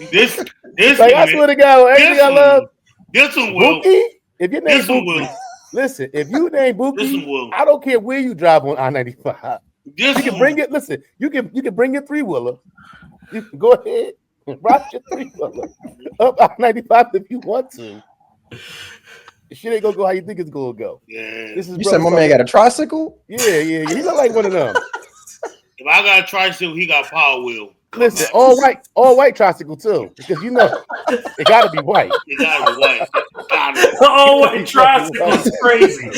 This like, I swear to God, everything I love. This one will. Buki, if your name Buki, listen, if you name Buki, I don't care where you drive on I-95. You can bring it. Listen, you can bring your 3-wheeler. You can go ahead and rock your 3-wheeler up I-95 if you want to. Shit ain't gonna go how you think it's gonna go. Yeah. This is you said my man got a tricycle? Yeah. He look like one of them. If I got a tricycle, he got Power Wheel. Listen, all white tricycle too, because you know it got to be white. It got to be white. All white tricycle is crazy.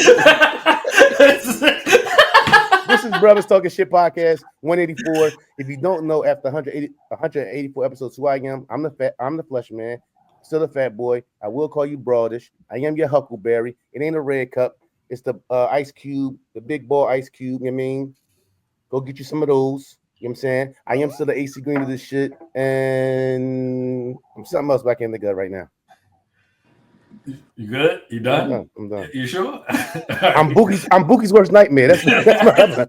This is Brothers Talking Shit podcast 184. If you don't know, after 184 episodes, who I am, I'm the flesh man, still a fat boy. I will call you Brothas. I am your Huckleberry. It ain't a red cup. It's the ice cube, the big ball ice cube. You know what I mean? Go get you some of those. You know what I'm saying? I am still the AC Green of this shit, and I'm something else back in the gut right now. You good? You done? I'm done. You sure? I'm Bookie's worst nightmare. That's my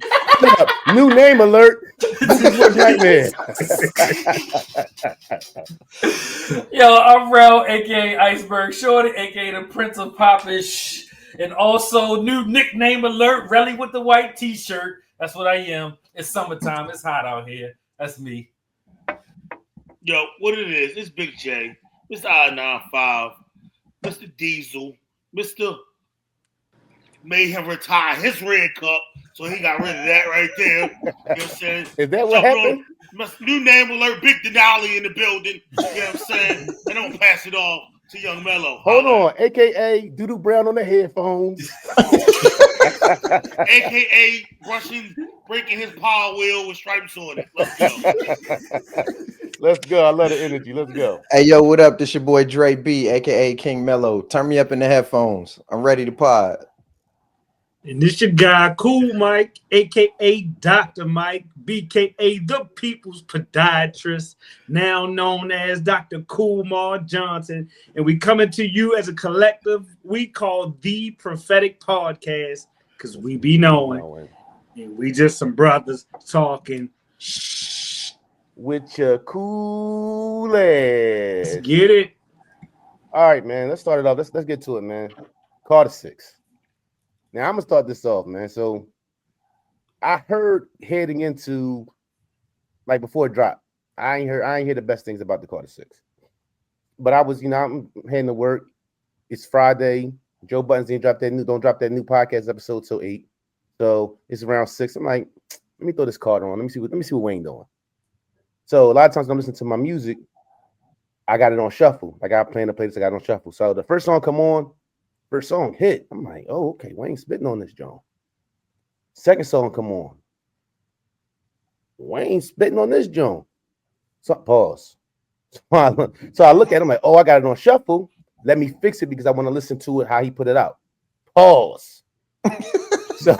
new name alert. Bookie's worst nightmare. Yo, I'm Rel, aka Iceberg Shorty, aka the Prince of Popish, and also new nickname alert, Relly with the white t-shirt. That's what I am. It's summertime. It's hot out here. That's me. Yo, what it is? It's Big J, Mr. I-95, Mr. Diesel, Mr. made him retire his red cup, so he got rid of that right there. You know what I'm saying? Is that what happened? New name alert, Big Denali in the building. You know what I'm saying? And I'm pass it off to Young Mello. Hold on, aka Doodoo Brown on the headphones. AKA breaking his Power Wheel with stripes on it. Let's go. Let's go. I love the energy. Let's go. Hey, yo, what up? This your boy Dre B, aka King Mello. Turn me up in the headphones. I'm ready to pod. And this your guy, Cool Mike, aka Dr. Mike, BKA the People's Podiatrist, now known as Dr. Coolmar Johnson. And we coming to you as a collective we call the Prophetic Podcast, because we be knowing. And we just some brothers talking with your cool ass. Let's get it. All right, man. Let's start it off. Let's get to it, man. Carter 6. Now I'm gonna start this off, man. So I heard heading into like before it dropped. I ain't hear the best things about the Carter 6. But I was, I'm heading to work. It's Friday. Joe Buttons don't drop that new podcast episode till 8. So it's around 6. I'm like, let me throw this Carter on. Let me see what Wayne doing. So a lot of times when I'm listening to my music, I got it on shuffle. Like I plan to play this, I got it on shuffle. So the first song come on. First song hit. I'm like, oh, okay, Wayne spitting on this joint. Second song come on. Wayne spitting on this joint. So pause. So I look at him like, oh, I got it on shuffle. Let me fix it because I want to listen to it how he put it out. Pause. So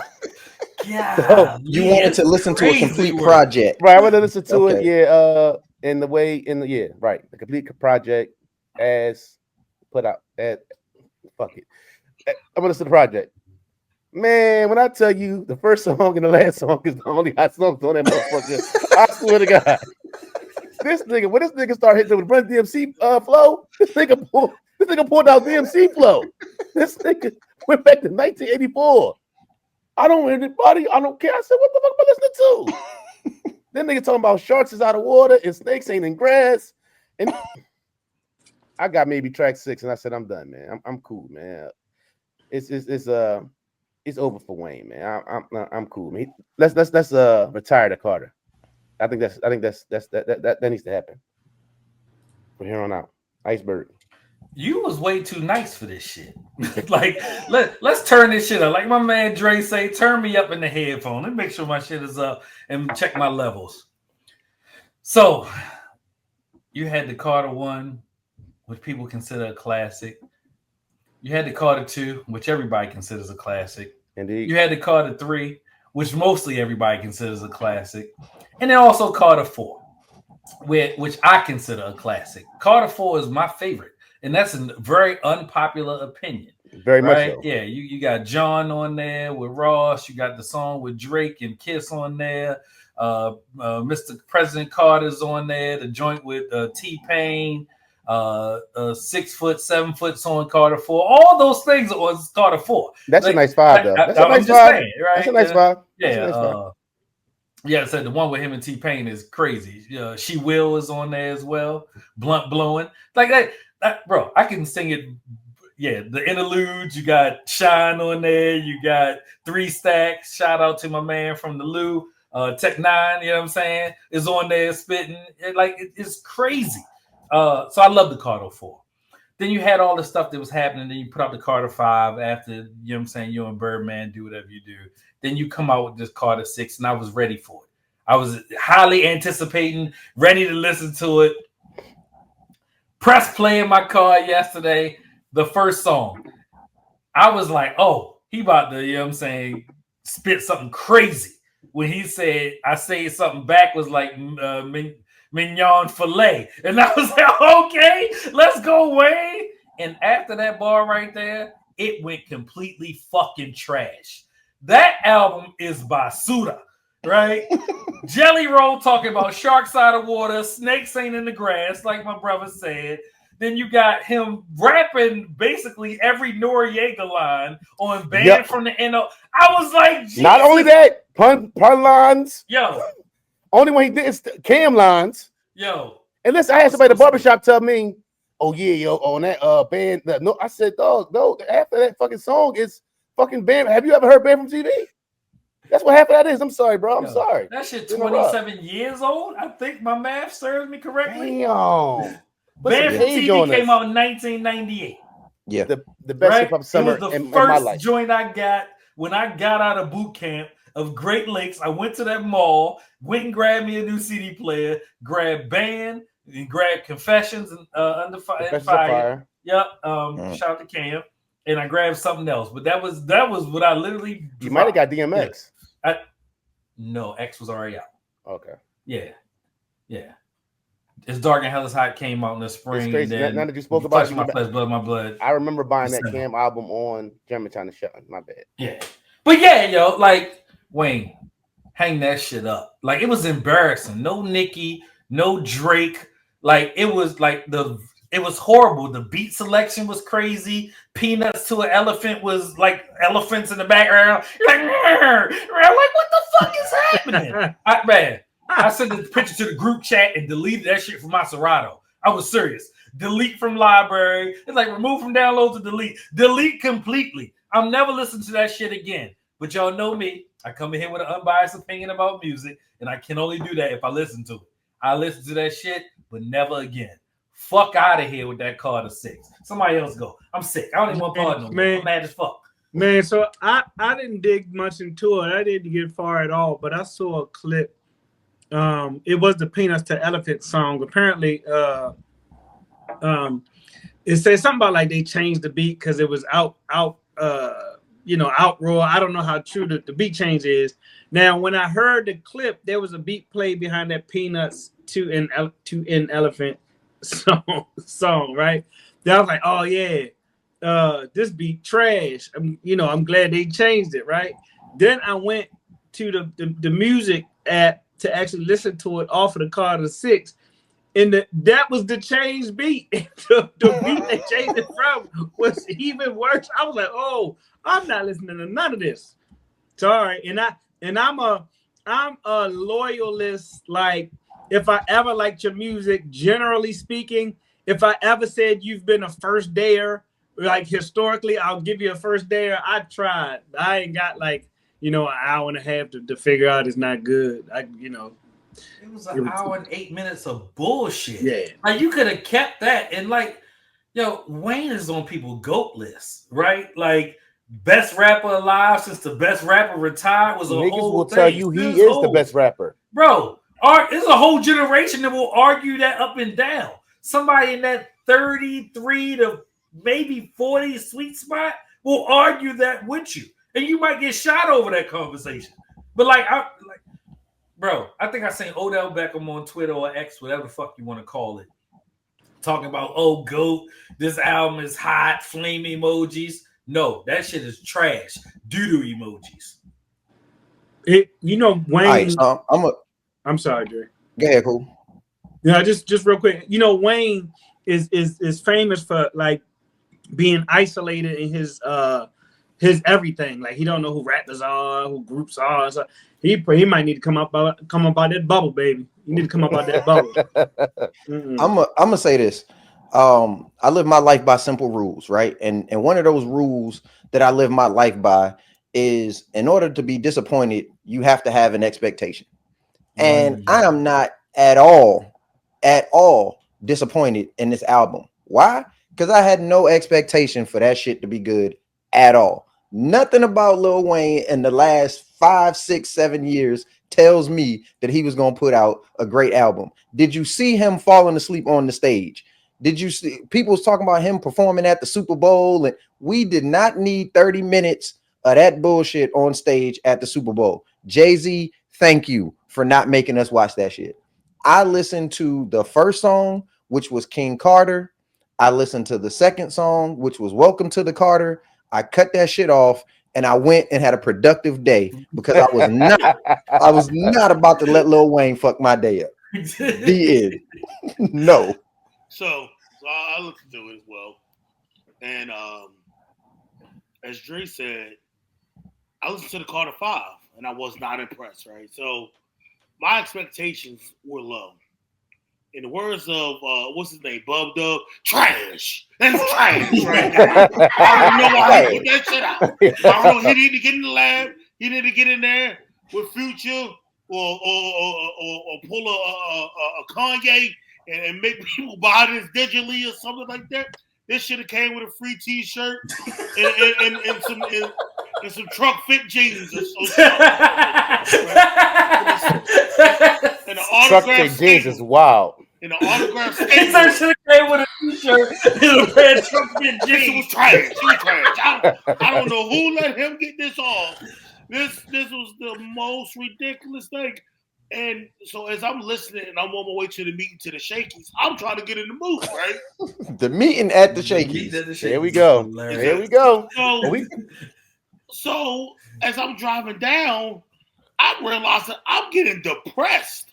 you wanted to listen to a complete project. Right. I want to listen to it, right. The complete project as put out. Fuck it. I'm gonna listen to the project. Man, when I tell you the first song and the last song is the only hot songs on that motherfucker, I swear to God. When this nigga started hitting with Run DMC flow, this nigga pulled out DMC flow. This nigga went back to 1984. I don't care. I said, what the fuck am I listening to? Then nigga talking about sharks is out of water and snakes ain't in grass. And I got maybe track 6, and I said, I'm done, man. I'm cool, man. It's over for Wayne, man. I'm cool, man. Let's retire the Carter. I think that needs to happen from here on out. Iceberg. You was way too nice for this shit. Like, let's turn this shit up. Like my man Dre say, turn me up in the headphone. Let me make sure my shit is up and check my levels. So, you had the Carter 1, which people consider a classic. You had the Carter 2, which everybody considers a classic. Indeed. You had the Carter 3, which mostly everybody considers a classic. And then also Carter 4, which I consider a classic. Carter 4 is my favorite. And that's a very unpopular opinion. Very much so. Yeah, you got John on there with Ross. You got the song with Drake and Kiss on there. Mr. President Carter's on there. The joint with T-Pain. 6 foot, 7 foot on Carter 4. All those things are on Carter 4. That's a nice vibe, though. That's a nice vibe. Saying, right? That's a nice vibe. Yeah. Yeah, so the one with him and T-Pain is crazy. She Will is on there as well. Blunt blowing. Like that, bro, I can sing it. Yeah, the interludes, you got Shine on there, you got 3 Stacks. Shout out to my man from the Lou. Tech 9, you know what I'm saying, is on there spitting. It's crazy. So I love the Carter 4. Then you had all the stuff that was happening. Then you put out the Carter 5 after, you know what I'm saying, you and Birdman do whatever you do. Then you come out with this Carter 6, and I was ready for it. I was highly anticipating, ready to listen to it. Press play in my car yesterday, the first song. I was like, oh, he about to, you know what I'm saying, spit something crazy. When he said, I say something back was like mignon filet. And I was like, okay, let's go, Wayne. And after that bar right there, it went completely fucking trash. That album is by Suda, right? Jelly Roll talking about shark side of water, snakes ain't in the grass, like my brother said. Then you got him rapping basically every Noriega line on Banned from the NO. I was like, Jesus. Not only that, pun lines. Yo. Only one he did is Cam lines. Yo. And listen, I had somebody at the barbershop tell me, oh yeah, yo, on that band. No, I said, dog, no, after that fucking song is fucking Band. Have you ever heard Band from TV? That's what half of that is. I'm sorry, bro. I'm sorry. That shit 27 years old. I think my math serves me correctly. Damn. Band from TV came out in 1998. Yeah. The best hip hop summer it was the in my life. first joint I got when I got out of boot camp of Great Lakes. I went to that mall, went and grabbed me a new CD player, grabbed Band, and grabbed Confessions and Under Fire. Yep. Shout out to Cam. And I grabbed something else, but that was what I literally. You might have got DMX. No, X was already out. Okay. Yeah. It's Dark and Hell is Hot came out in the spring. It's crazy. Now that you spoke about My Flesh, Blood, My Blood. I remember buying that Cam album on Germantown and shit. My bad. Yeah, but yeah, yo, like Wayne, hang that shit up. Like it was embarrassing. No Nicki, no Drake. Like it was it was horrible. The beat selection was crazy. Peanuts to an Elephant was like elephants in the background. You're like, what the fuck is happening? I sent the picture to the group chat and deleted that shit from my Serato. I was serious. Delete from library. It's like remove from download to delete. Delete completely. I'm never listening to that shit again. But y'all know me. I come in here with an unbiased opinion about music, and I can only do that if I listen to it. I listen to that shit, but never again. Fuck out of here with that Carter 6. Somebody else go. I'm sick. I don't even want Carter no more. I'm mad as fuck. Man, so I didn't dig much into it. I didn't get far at all, but I saw a clip. It was the Peanuts to Elephant song. Apparently, it said something about like they changed the beat because it was outroar. I don't know how true the beat change is. Now, when I heard the clip, there was a beat play behind that Peanuts to an Elephant song, right? Then I was like, oh yeah, this beat trash. I'm glad they changed it, right? Then I went to the music app to actually listen to it off of the Carter 6, and that was the changed beat. the beat they changed it from was even worse. I was like, oh, I'm not listening to none of this. Sorry, and I'm a loyalist. Like, if I ever liked your music, generally speaking, if I ever said you've been a first dayer, like historically, I'll give you a first dayer. I tried. I ain't got like, an hour and a half to figure out it's not good. It was an hour and 8 minutes of bullshit. Yeah. Like you could have kept that. And like, Wayne is on people's GOAT list, right? Like best rapper alive since the best rapper retired was a Niggas whole will thing. tell you he is the best rapper. Bro, there's a whole generation that will argue that up and down. Somebody in that 33 to maybe 40 sweet spot will argue that with you. And you might get shot over that conversation. But bro, I think I seen Odell Beckham on Twitter or X, whatever the fuck you want to call it, talking about, GOAT, this album is hot, flame emojis. No, that shit is trash. Doo-doo emojis. Wayne. Right, I'm sorry, Dre. Go ahead, cool. Yeah, just real quick. You know, Wayne is famous for like being isolated in his everything. Like he don't know who rappers are, who groups are. So he might need to come up out that bubble, baby. You need to come up out that bubble. I'm gonna say this. I live my life by simple rules, right? And one of those rules that I live my life by is in order to be disappointed, you have to have an expectation. And I am not at all disappointed in this album. Why? Because I had no expectation for that shit to be good at all. Nothing about Lil Wayne in the last 5, 6, 7 years tells me that he was gonna put out a great album. Did you see him falling asleep on the stage? Did you see people was talking about him performing at the Super Bowl? And we did not need 30 minutes of that bullshit on stage at the Super Bowl. Jay-Z, thank you for not making us watch that shit. I listened to the first song, which was King Carter. I listened to the second song, which was Welcome to the Carter. I cut that shit off and I went and had a productive day because I was not about to let Lil Wayne fuck my day up. The end. No. So I listened to it as well. And as Dre said, I listened to the Carter 5 and I was not impressed, right? So my expectations were low. In the words of what's his name, Bub Dub, trash. That's trash, right? I don't know why he put that shit out. I don't know. He need to get in the lab. He need to get in there with Future or pull a Kanye and make people buy this digitally or something like that. This should have came with a free T-shirt and some truck fit jeans or something. And an autograph truck fit jeans is wild. And the autograph He should have came with a T-shirt and a red truck fit jeans. It was trash. It was trash. I don't know who let him get this off. This was the most ridiculous thing. And so as I'm listening and I'm on my way to the meeting to the Shakies, I'm trying to get in the mood, right? The meeting at the Shakies. Here we go. Here we go. So as I'm driving down, I realized that I'm getting depressed.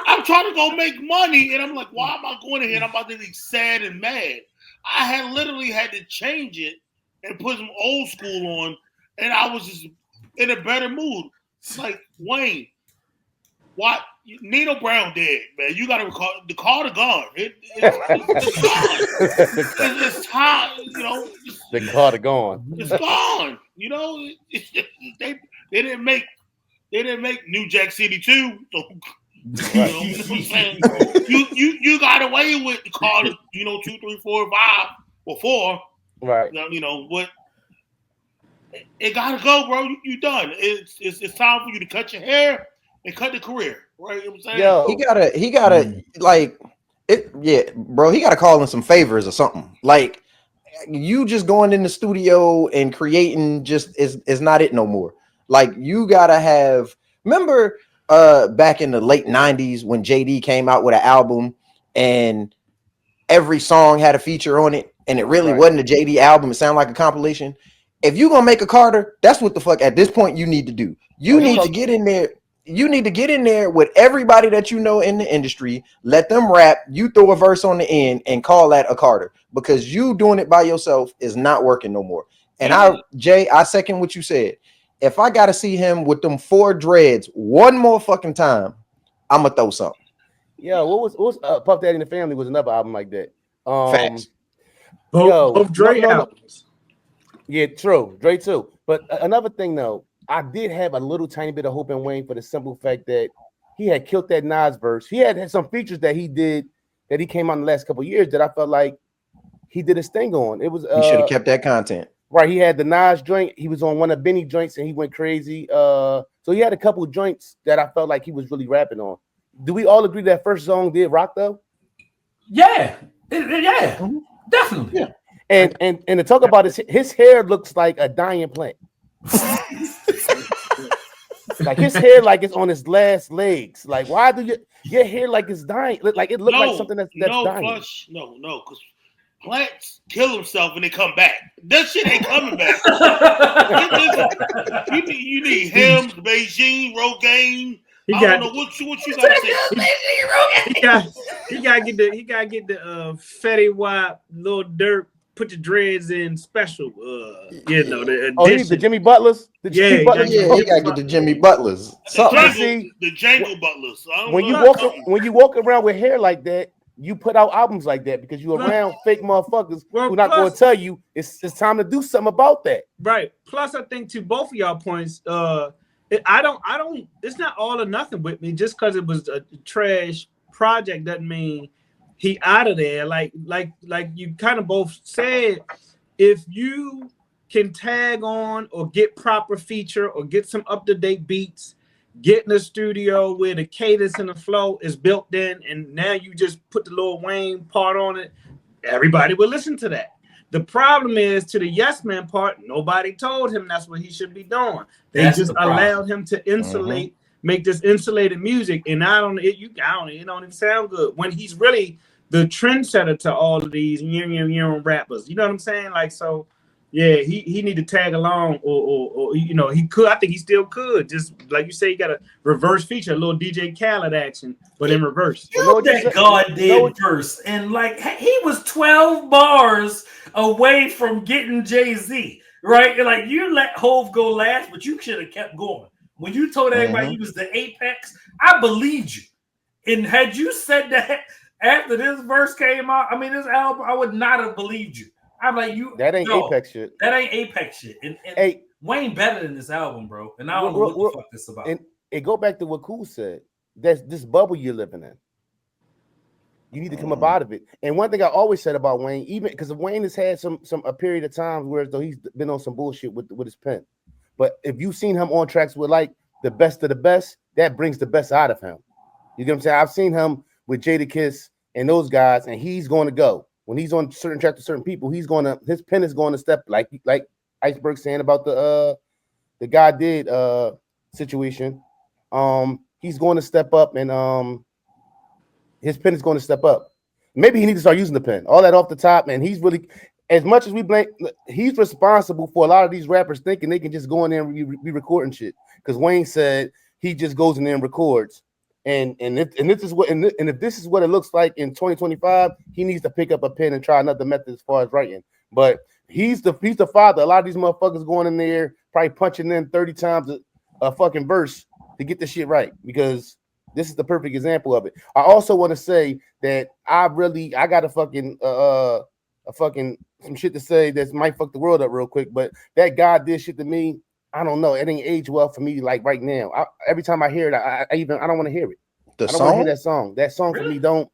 I'm trying to go make money, and I'm like, why am I going in here? I'm about to be sad and mad. I had literally had to change it and put some old school on, and I was just in a better mood. Like, Wayne, what? Nino Brown dead, man. You got to recall the Carter gone. It's gone. It's time, you know. The Carter gone. It's gone. You know, they didn't make New Jack City 2. So, you know what I'm saying? You got away with the Carter, 2, 3, 4, 5, or 4. Right. You know what? It gotta go, bro. You done. It's time for you to cut your hair and cut the career. Right? You know what I'm saying? Yo. He gotta like it. Yeah, bro. He gotta call in some favors or something. Like you just going in the studio and creating just is not it no more. Like you gotta have. Remember, back in the late '90s when JD came out with an album and every song had a feature on it, and it really wasn't a JD album. It sounded like a compilation. If you're gonna make a Carter, that's what the fuck at this point you need to do. You need to get in there. You need to get in there with everybody that you know in the industry. Let them rap. You throw a verse on the end and call that a Carter, because you doing it by yourself is not working no more. And I second what you said. If I gotta see him with them 4 dreads one more fucking time, I'm gonna throw something. Yeah, what was Puff Daddy and the Family was another album like that. Facts. Both Dre albums. Yeah, true. Dre too. But another thing though, I did have a little tiny bit of hope in Wayne for the simple fact that he had killed that Nas verse. He had some features that he did that he came out in the last couple of years that I felt like he did his thing on. It was he should have kept that content. Right. He had the Nas joint. He was on one of Benny joints and he went crazy. So he had a couple of joints that I felt like he was really rapping on. Do we all agree that first song did rock though? Yeah. Definitely. Yeah. And to talk about his hair looks like a dying plant. Like his hair like it's on his last legs. Like why do your hair like it's dying? Like it looked like something that's dying. No, because plants kill himself and they come back. That shit ain't coming back. You need him, Beijing, Rogaine. I don't know what you gotta say. He gotta get the Fetty Wap, Lil Durk, put your dreads in special. You know the he's the Jimmy Butlers. He gotta get the Jimmy Butlers. The Jangle Butlers. When you walk around with hair like that, you put out albums like that because you're around fake motherfuckers who not going to tell you it's time to do something about that. Right. Plus, I think to both of y'all points, I don't. It's not all or nothing with me. Just because it was a trash project doesn't mean he out of there. Like you kind of both said, if you can tag on or get proper feature or get some up-to-date beats, get in the studio where the cadence and the flow is built in, and now you just put the Lil Wayne part on it, everybody will listen to that. The problem is to the Yes Man part, nobody told him that's what he should be doing. They just allowed him to insulate, make this insulated music, and it don't even sound good when he's really the trendsetter to all of these rappers. You know what I'm saying? Like, so yeah, he need to tag along, or he could. I think he still could. Just like you say, you got a reverse feature, a little DJ Khaled action, but in reverse. That God did verse, and like he was 12 bars away from getting Jay-Z, right? And like you let Hove go last, but you should have kept going. When you told everybody he was the apex, I believed you. And had you said that after this verse came out, this album, I would not have believed you. I'm like, that ain't apex shit. That ain't apex shit. And hey, Wayne better than this album, bro. And I don't know what the fuck this about. And it go back to what Cool said. That's this bubble you're living in. You need to come up out of it. And one thing I always said about Wayne, even because Wayne has had a period of times where though he's been on some bullshit with his pen. But if you've seen him on tracks with like the best of the best, that brings the best out of him. You get what I'm saying? I've seen him with Jadakiss and those guys, and he's going to go. When he's on certain tracks with certain people, his pen is going to step like Iceberg saying about the God did situation. He's going to step up, and his pen is going to step up. Maybe he needs to start using the pen. All that off the top, man. He's really, as much as we blame, he's responsible for a lot of these rappers thinking they can just go in there and be recording shit. Because Wayne said he just goes in there and records. And if this is what it looks like in 2025, he needs to pick up a pen and try another method as far as writing. But he's the father. A lot of these motherfuckers going in there probably punching in 30 times a fucking verse to get the shit right, because this is the perfect example of it. I also want to say that I got a fucking some shit to say that might fuck the world up real quick, but that God did shit to me. I don't know. It ain't aged well for me. Like right now, every time I hear it, I don't want to hear it. I don't want to hear that song. That song for me don't.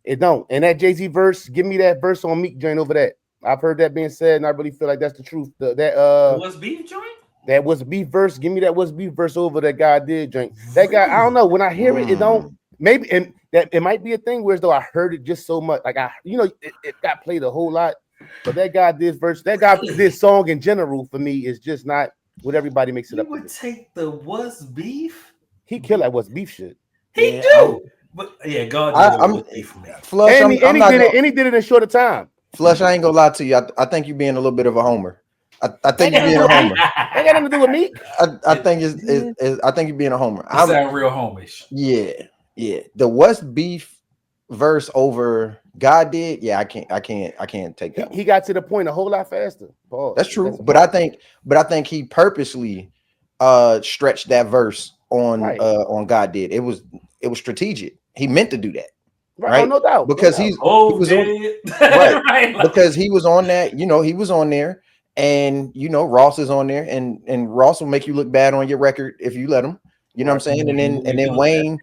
And that Jay-Z verse, give me that verse on Meek joint over that. I've heard that being said, and I really feel like that's the truth. Was beef joint? That was beef verse. Give me that was beef verse over that guy did joint. That guy, I don't know. When I hear it, it don't. Maybe and that it might be a thing where as though I heard it just so much, like it got played a whole lot. But that guy did verse. That guy did song in general for me is just not what everybody makes it up. You would take the was beef. He killed that was beef shit. He do. But yeah, God, I'm beef for me. Flush, and he did it in shorter time. Flush, I ain't gonna lie to you. I think you're being a little bit of a homer. I think you're being a homer. That got nothing to do with me. I think I think you're being a homer. I'm real homish. Yeah. The what's beef verse over God did. Yeah, I can't take that. He got to the point a whole lot faster. Pause. That's true. But I think he purposely stretched that verse on God did. It was strategic. He meant to do that. Right? Oh, no doubt. Because he was on, right. Because he was on that, he was on there, and Ross is on there, and Ross will make you look bad on your record if you let him. You know what I'm saying? And then Wayne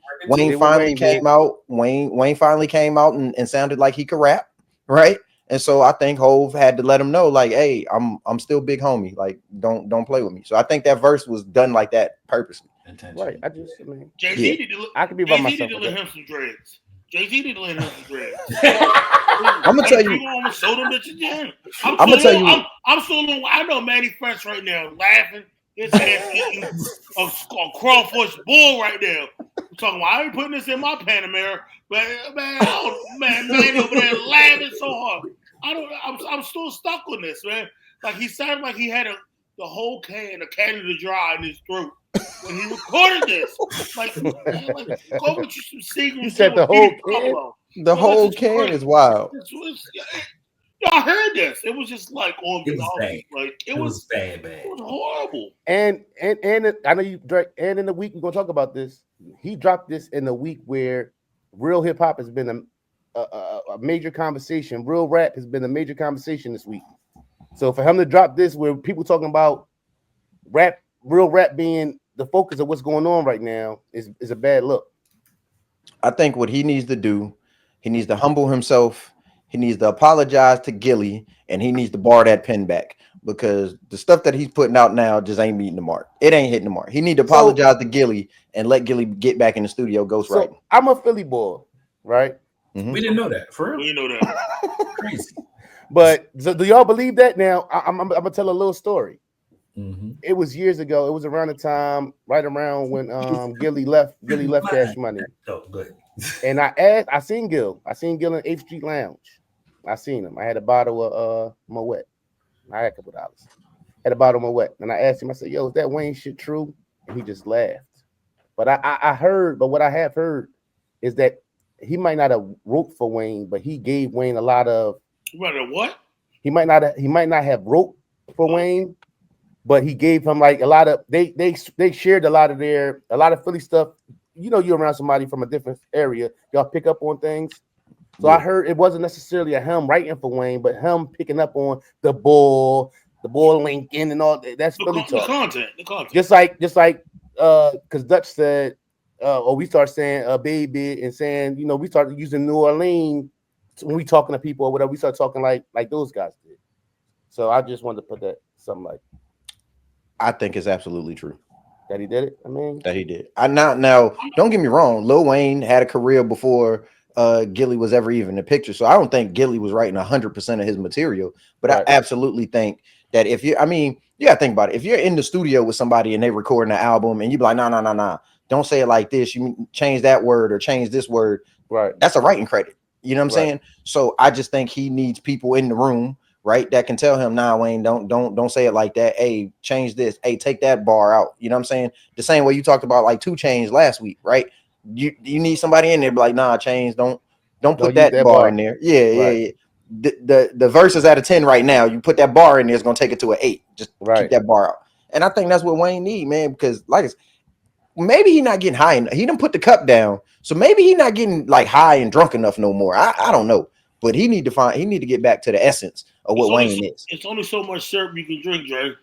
finally came out. Wayne finally came out and sounded like he could rap, right? And so I think Hove had to let him know, like, hey, I'm still big homie. Like, don't play with me. So I think that verse was done like that purposely. Right. Jay-Z I could be by myself. Jay-Z need to let him some dreads. Jay-Z need to let him some dreads. I'm gonna tell you. I'm gonna show them that you can. I'm gonna tell you. I'm so long. I know Manny Fresh right now laughing. His ass eating a crawfish bull right now. I'm talking about, I ain't putting this in my Panamera, but man, Manny over there laughing so hard. I'm still stuck on this, man. Like he sounded like he had the whole Canada Dry in his throat when he recorded this. Like go with you some Seagram's. You said the whole can? The whole can is wild. Y'all heard this? It was just like on It was bad. Like It was bad. It was horrible. And I know you, Drake. And in the week we're gonna talk about this. He dropped this in the week where real hip hop has been a major conversation. Real rap has been a major conversation this week. So for him to drop this, where people talking about real rap being the focus of what's going on right now, is a bad look. I think what he needs to do, he needs to humble himself. He needs to apologize to Gilly, and he needs to bar that pen back, because the stuff that he's putting out now just ain't meeting the mark. It ain't hitting the mark. He need to apologize to Gilly and let Gilly get back in the studio ghostwriting. So I'm a Philly boy, right? Mm-hmm. We didn't know that. For real? We know that. Crazy. But so do y'all believe that? Now I'm gonna tell a little story. Mm-hmm. It was years ago. It was around the time, right around when Gilly left Cash Money. Oh, good. And I seen Gil in 8th Street Lounge. I seen him. I had a bottle of Moet. I had a couple dollars. Had a bottle of Moet. And I asked him, I said, yo, is that Wayne shit true? And he just laughed. But I heard, but what I have heard is that he might not have wrote for Wayne, but he gave Wayne a lot of What? He might not have wrote for Wayne, but he gave him like a lot of they shared a lot of Philly stuff. You know, you're around somebody from a different area, y'all pick up on things. So I heard it wasn't necessarily a him writing for Wayne, but him picking up on the ball Lincoln and all that. That's Philly talk. The content. Just like because Dutch said, or we start saying baby and saying, you know, we started using New Orleans when we talking to people or whatever. We start talking like those guys did. So I just wanted to put that something like. I think it's absolutely true that he did it. I mean, that he did. Now, don't get me wrong. Lil Wayne had a career before Gilly was ever even in the picture. So I don't think Gilly was writing 100% of his material, but right. I absolutely think that if you, I mean, you gotta think about it. If you're in the studio with somebody and they recording an album and you be like, nah, don't say it like this. You change that word or change this word. Right. That's a writing credit. You know what I'm saying? So I just think he needs people in the room, right, that can tell him, nah, Wayne, don't say it like that. Hey, change this. Hey, take that bar out. You know what I'm saying? The same way you talked about like 2 Chainz last week, right? You need somebody in there, be like, nah, Chainz, don't put that bar in there. Yeah. The verse is at a 10 right now. You put that bar in there, it's gonna take it to an 8. Just keep that bar out. And I think that's what Wayne need, man, because like maybe he not getting high enough. He didn't put the cup down, so maybe he not getting like high and drunk enough no more. I don't know, but he need to get back to the essence of what Wayne is. It's only so much syrup you can drink, Dre.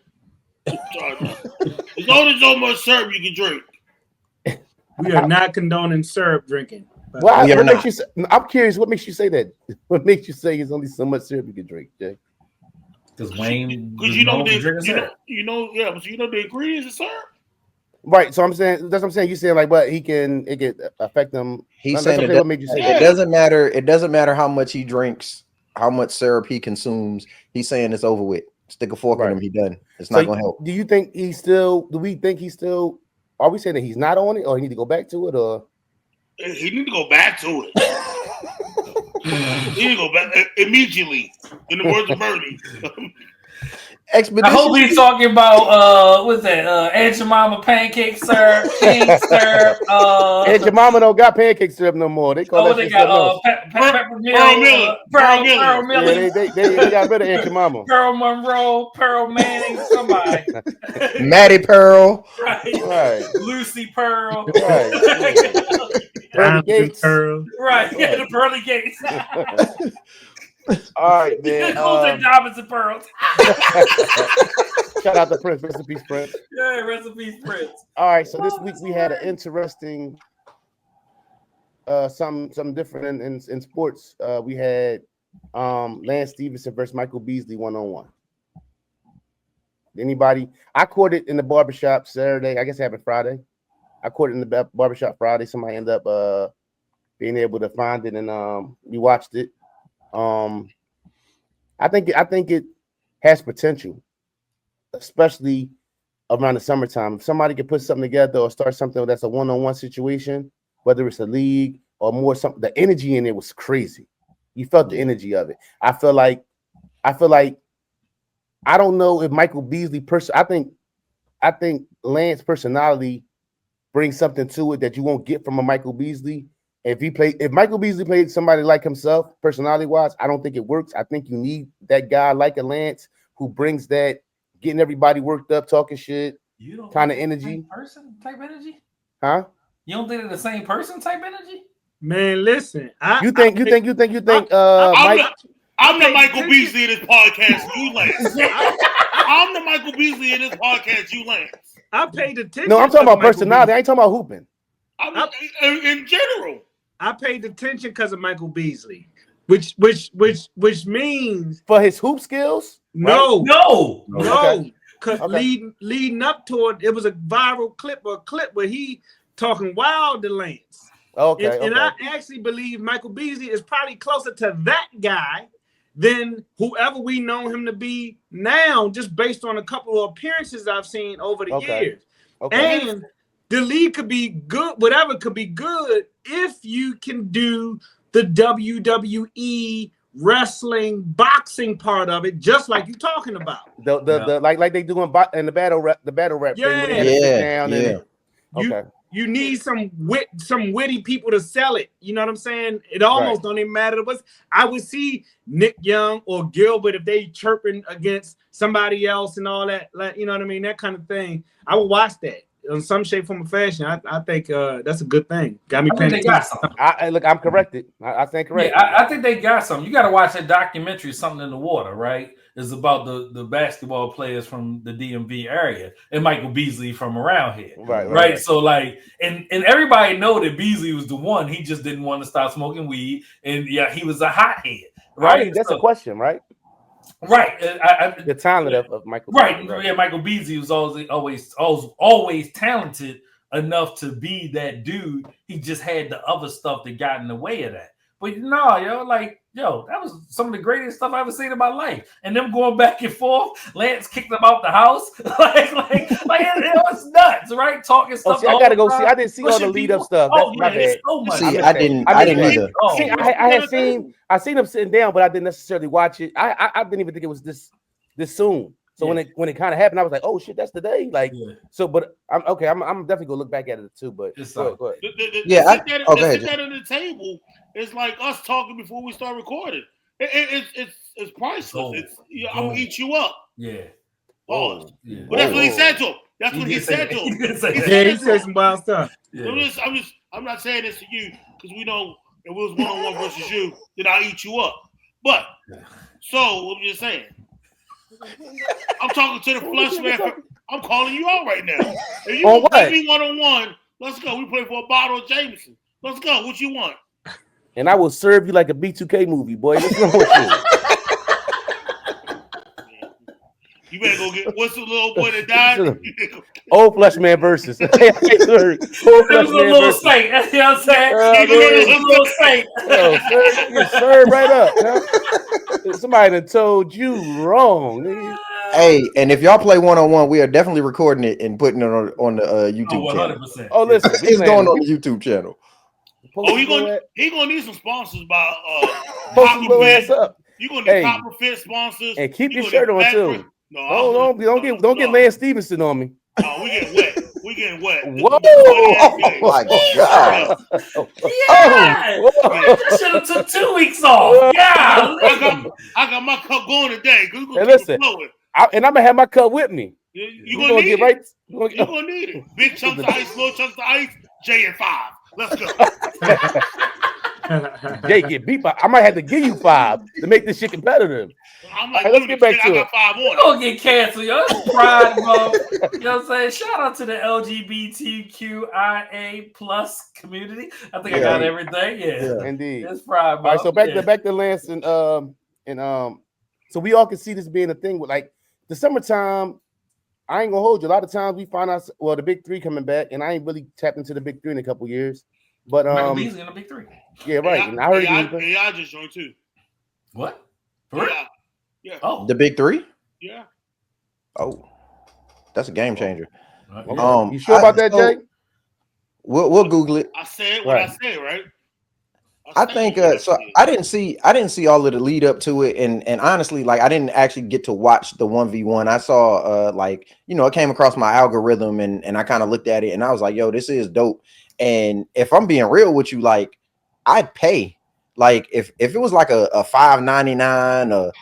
It's only so much syrup you can drink. We are not condoning syrup drinking. Why? I'm curious. What makes you say that? What makes you say it's only so much syrup you can drink, Jay? Because Wayne, because you know the ingredients of syrup. Right. So I'm saying that's what I'm saying. You saying like, but it can affect them. He's saying what made you say that. It doesn't matter. It doesn't matter how much he drinks, how much syrup he consumes. He's saying it's over with. Stick a fork in him. He done. It's not gonna help. Do you think he's still? Do we think he's still? Are we saying that he's not on it, or he need to go back to it, or he need to go back to it? He need to go back immediately. In the words of Bernie. I hope he's talking about what's that? Aunt Jemima pancake syrup, king syrup. Aunt Jemima don't got pancake syrup no more. They call they got Pearl Miller. Yeah, they got rid of Aunt Jemima. Pearl Monroe, Pearl Manning, somebody. Maddie Pearl, right? Lucy Pearl, right? Pearly Gates, Pearl. Right? Yeah, the Pearly Gates. All right, man. Diamonds and pearls. Shout out to Prince. Rest in peace, Prince. Yeah, rest in peace, Prince. All right, so this week we had an interesting, something different in sports. We had Lance Stephenson versus Michael Beasley 1-on-1. Anybody? I caught it in the barbershop Saturday. I guess it happened Friday. I caught it in the barbershop Friday. Somebody ended up being able to find it, and we watched it. I think it has potential, especially around the summertime. If somebody can put something together or start something that's a one-on-one situation, whether it's a league or more something, the energy in it was crazy. You felt the energy of it. I feel like I feel like I don't know if Michael Beasley I think Lance's personality brings something to it that you won't get from a Michael Beasley. If Michael Beasley played somebody like himself, personality wise, I don't think it works. I think you need that guy like a Lance who brings that getting everybody worked up, talking shit, You don't kind of think energy. same person type energy? Huh? You don't think they're the same person type energy? Man, listen. You think Mike? I'm the Michael Beasley in this podcast. You Lance. I'm the Michael Beasley in this podcast. You Lance. I paid attention. No, I'm talking about personality. I ain't talking about hooping. In general. I paid attention because of Michael Beasley, which means for his hoop skills. No. Okay. Because leading up to it was a viral clip where he talking wild to Lance. Okay. And I actually believe Michael Beasley is probably closer to that guy than whoever we know him to be now, just based on a couple of appearances I've seen over the years. Okay. And the league could be good, whatever could be good if you can do the WWE wrestling, boxing part of it, just like you're talking about. The like they do in the battle rap thing. Where they sit down and you need some witty people to sell it. You know what I'm saying? It almost don't even matter. I would see Nick Young or Gilbert if they chirping against somebody else and all that. Like, you know what I mean? That kind of thing. I would watch that in some shape, form, or fashion. I think that's a good thing. Got me paying attention. I'm corrected. I think correct. Yeah, I think they got something. You got to watch that documentary, Something in the Water, right? It's about the basketball players from the DMV area and Michael Beasley from around here. Right. So like, and everybody know that Beasley was the one. He just didn't want to stop smoking weed. And yeah, he was a hothead. Right. That's a question, right? Right. The talent of Michael Beasley. Right. Yeah, Michael Beasley was always talented enough to be that dude. He just had the other stuff that got in the way of that. But that was some of the greatest stuff I've ever seen in my life. And them going back and forth, Lance kicked them out the house. It was nuts, right? Talking stuff. I gotta go see. I didn't see all the lead up stuff. That's my bad. So much. See, I didn't either. See, I seen him sitting down, but I didn't necessarily watch it. I didn't even think it was this soon. So when it kind of happened, I was like, "Oh shit, that's the day!" So. But I'm okay. I'm definitely gonna look back at it too. But go ahead. Sit that on the table. It's like us talking before we start recording. It's priceless. I'm gonna eat you up. Yeah. Pause. Yeah. But that's what he said to him. That's what he said to him. He said some wild stuff. Yeah. I'm not saying this to you because we know if it was 1-on-1 versus you, then I'll eat you up. But so I'm just saying. I'm talking to the flush man. I'm calling you out right now. If you want to play me 1-on-1, let's go. We play for a bottle of Jameson. Let's go. What you want? And I will serve you like a B2K movie, boy. What's wrong with you? You better go get. What's the little boy that died? Old Flush Man versus. Old Flush Man versus. Saint. That's what I'm saying. He was a little saint. You serve right up. Huh? Somebody done told you wrong. Hey, and if y'all play 1-on-1, we are definitely recording it and putting it on the YouTube channel. Oh, listen, it's going on the YouTube channel. He gonna need some sponsors by Post your ass up. You gonna need Copper Fit sponsors and keep your shirt on too. No, don't get Lance Stephenson on me. No, we getting wet. We getting wet. Whoa! Oh my god! That should have took 2 weeks off. Yeah, I got my cup going today. Hey, listen, and I'm gonna have my cup with me. You gonna need it. You gonna need it. Big chunks of ice, little chunks of ice. J and 5. Let's go. Jay get beat by. I might have to give you 5 to make this shit competitive. I'm like, let's get back to it. You're gonna get canceled, yo. That's pride, bro. You know what I'm saying? Shout out to the LGBTQIA plus community. I think I got everything. Yeah. Indeed. It's pride, bro. All right, so back to Lance and so we all can see this being a thing with like the summertime. I ain't gonna hold you. A lot of times we find out the big 3 coming back, and I ain't really tapped into the big 3 in a couple years. But Michael Beasley in the big 3. Yeah, right. And I heard AI just joined too. What? Yeah. Oh, the big 3? Yeah. Oh, that's a game changer. You sure about that, Jay? We'll Google it. I said what I said, right? I think so. I didn't see all of the lead up to it, and honestly, like I didn't actually get to watch the 1v1. I saw like it came across my algorithm, and I kind of looked at it, and I was like, yo, this is dope. And if I'm being real with you, like I'd pay. Like if it was like a $5.99 or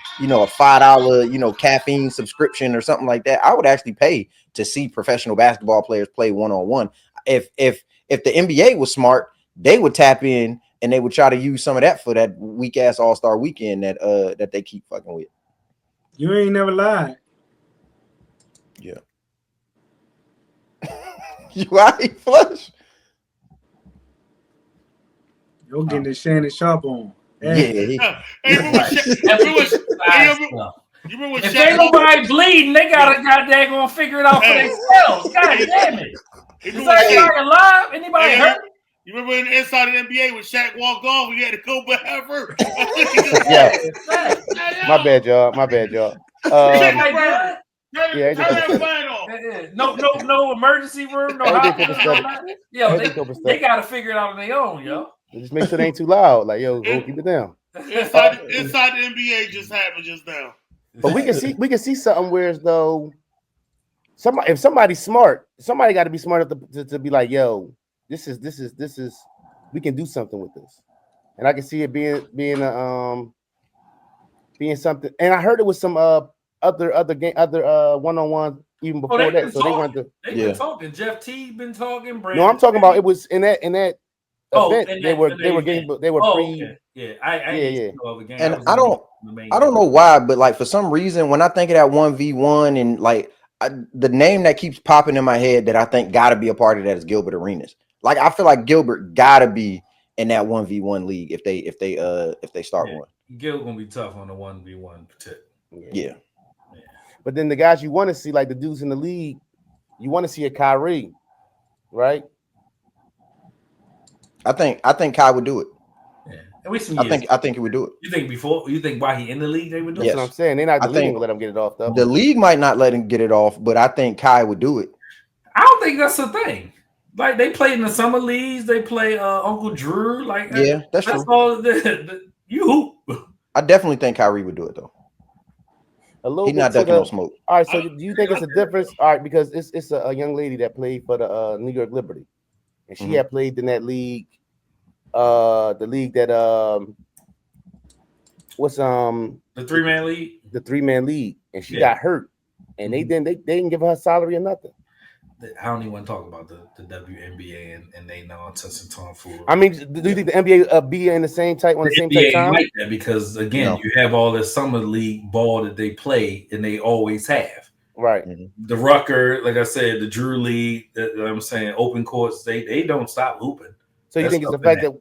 a $5 caffeine subscription or something like that, I would actually pay to see professional basketball players play one-on-one. If the NBA was smart, they would tap in and they would try to use some of that for that weak ass All-Star weekend that they keep fucking with. You ain't never lied. Yeah. You ain't flush. You're getting the Shannon Sharp on. Yeah. Hey, you remember when if Shaq ain't nobody bleeding, they gotta goddamn figure it out for themselves. God damn it. Is anybody alive? Anybody hurt? You remember in the inside of the NBA when Shaq walked off, we had to go back ever. Yeah. My bad, y'all. No emergency room, no hospital. Yo, they gotta figure it out on their own, yo. Just make sure they ain't too loud. Like, yo, go keep it down. Inside the NBA just happened just now. But we can see something where as though if somebody's smart, somebody got to be smart enough to be like, yo, this is we can do something with this. And I can see it being something. And I heard it was some other one-on-one even before that. So they wanted to. They've been talking. Jeff T been talking. No, I'm talking about it was in that event. They were pre. Yeah. And I don't know why, but like for some reason when I think of that 1v1 and like the name that keeps popping in my head that I think got to be a part of that is Gilbert Arenas. Like I feel like Gilbert got to be in that 1v1 league if they start one. Gil gonna be tough on the 1v1 tip. Yeah. But then the guys you want to see, like the dudes in the league, you want to see a Kyrie, right? I think Kai would do it. Yeah. And we some I think he would do it. You think while he in the league they would do it? That's what I'm saying. They're not the league to let him get it off though. The league might not let him get it off, but I think Kai would do it. I don't think that's the thing. Like they play in the summer leagues, they play Uncle Drew. Like that's true. All you hoop. I definitely think Kyrie would do it though. He's not ducking no smoke. All right, so do you think it's a difference? All right, because it's a young lady that played for the New York Liberty, and she had played in that league, the league that what's the 3-man league, and she got hurt, and they didn't give her a salary or nothing. I don't even want to talk about the WNBA and they nonsense and tomfoolery. I mean, do you think the NBA be in the same type on the same type time? Like that because again, you have all this summer league ball that they play and they always have. Right. The Rucker, like I said, the Drew League, I'm saying open courts, they don't stop hooping. So you think it's the fact that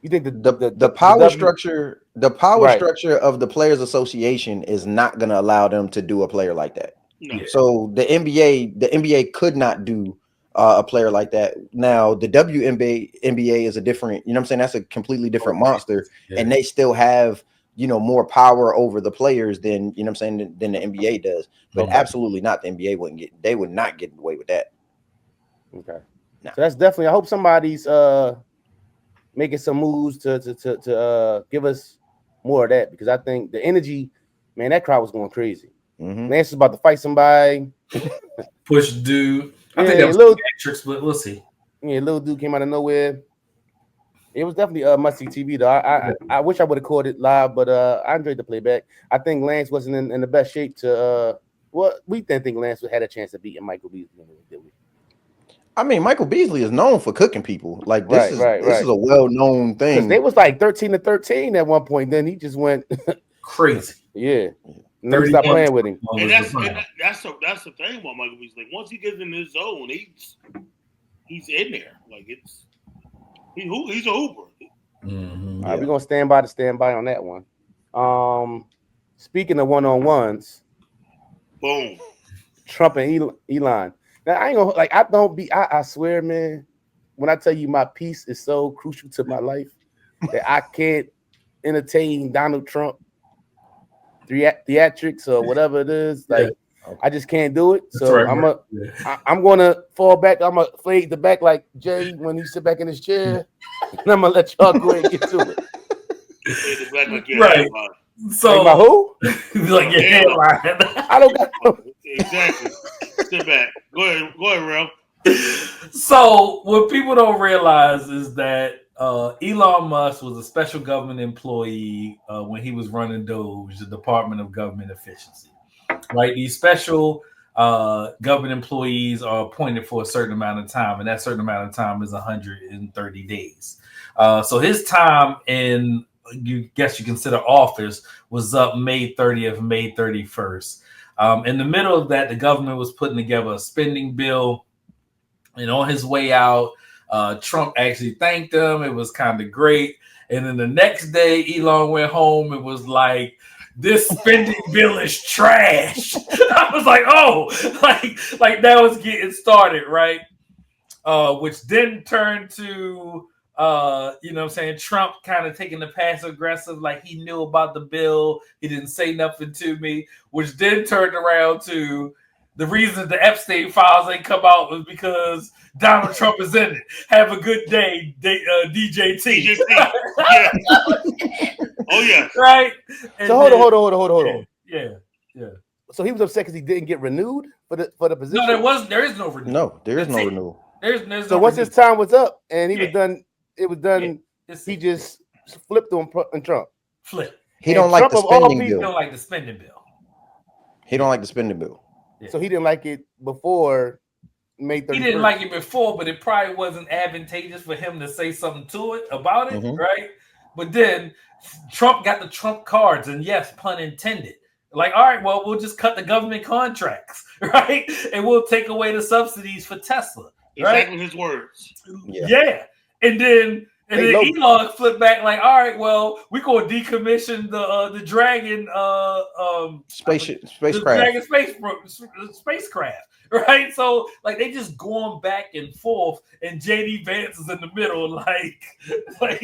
you think the power structure, structure of the Players Association is not going to allow them to do a player like that. No. So the NBA could not do a player like that. Now the WNBA is a different, you know what I'm saying? That's a completely different monster, and they still have more power over the players than you know what I'm saying than the NBA does. But absolutely not. The NBA would not get away with that. Okay, so that's definitely. I hope somebody's making some moves to give us more of that because I think the energy, man, that crowd was going crazy. Lance is about to fight somebody. Push dude. I think that was a trick split. We'll see. Yeah, little dude came out of nowhere. It was definitely must-see TV though. I wish I would have caught it live, but I enjoyed the playback. I think Lance wasn't in the best shape to. We didn't think Lance had a chance of beating Michael Beasley, did we? I mean, Michael Beasley is known for cooking people. Like this is a well-known thing. They was like 13-13 at one point. Then he just went crazy. Yeah. Never stop playing with him. And that's the thing about Michael Beasley. Once he gets in his zone, he's in there. Like he's a hooper. All right, we're gonna stand by on that one. Speaking of one-on-ones, boom. Trump and Elon. Now I ain't gonna I swear, man, when I tell you my peace is so crucial to my life that I can't entertain Donald Trump theatrics or whatever it is. Like I just can't do it. So right. I'm gonna fall back. I'm gonna fade the back like Jay when he sit back in his chair, and I'm gonna let y'all go ahead and get to it. Fade the back like your Right. headline. Like my who? Like your headline. I don't got no. Exactly. Sit back. Go ahead, Real. So what people don't realize is that Elon Musk was a special government employee when he was running Doge, the Department of Government Efficiency. Right, these special government employees are appointed for a certain amount of time, and that certain amount of time is 130 days. So his time in, you consider office, was up May 30th, May 31st. In the middle of that, the government was putting together a spending bill. And on his way out, Trump actually thanked him. It was kind of great. And then the next day, Elon went home and was like, this spending bill is trash. I was like, oh, like that was getting started, right? Which then turned to, Trump kind of taking the passive aggressive, like he knew about the bill. He didn't say nothing to me, which then turned around to, the reason the Epstein files ain't come out was because Donald Trump is in it. Have a good day, DJT. Yeah. Oh yeah. Right. And So hold on. Yeah. So he was upset because he didn't get renewed for the position. No, there is no renewal. No, there is no renewal. There's so no once renewal. his time was up and he was done, it was done. Yeah. He just flipped on Trump. Flip. He don't like the spending bill. He don't like the spending bill. He don't like the spending bill. Yeah. So he didn't like it before May 31st. He didn't like it before, but it probably wasn't advantageous for him to say something to it about it, right? But then Trump got the Trump cards, and yes, pun intended. Like, all right, well, we'll just cut the government contracts, right? And we'll take away the subsidies for Tesla. Right? Exactly his words. Yeah. And then Elon flipped back like, all right, well, we're gonna decommission the Dragon spacecraft, right? So like they just going back and forth, and JD Vance is in the middle, like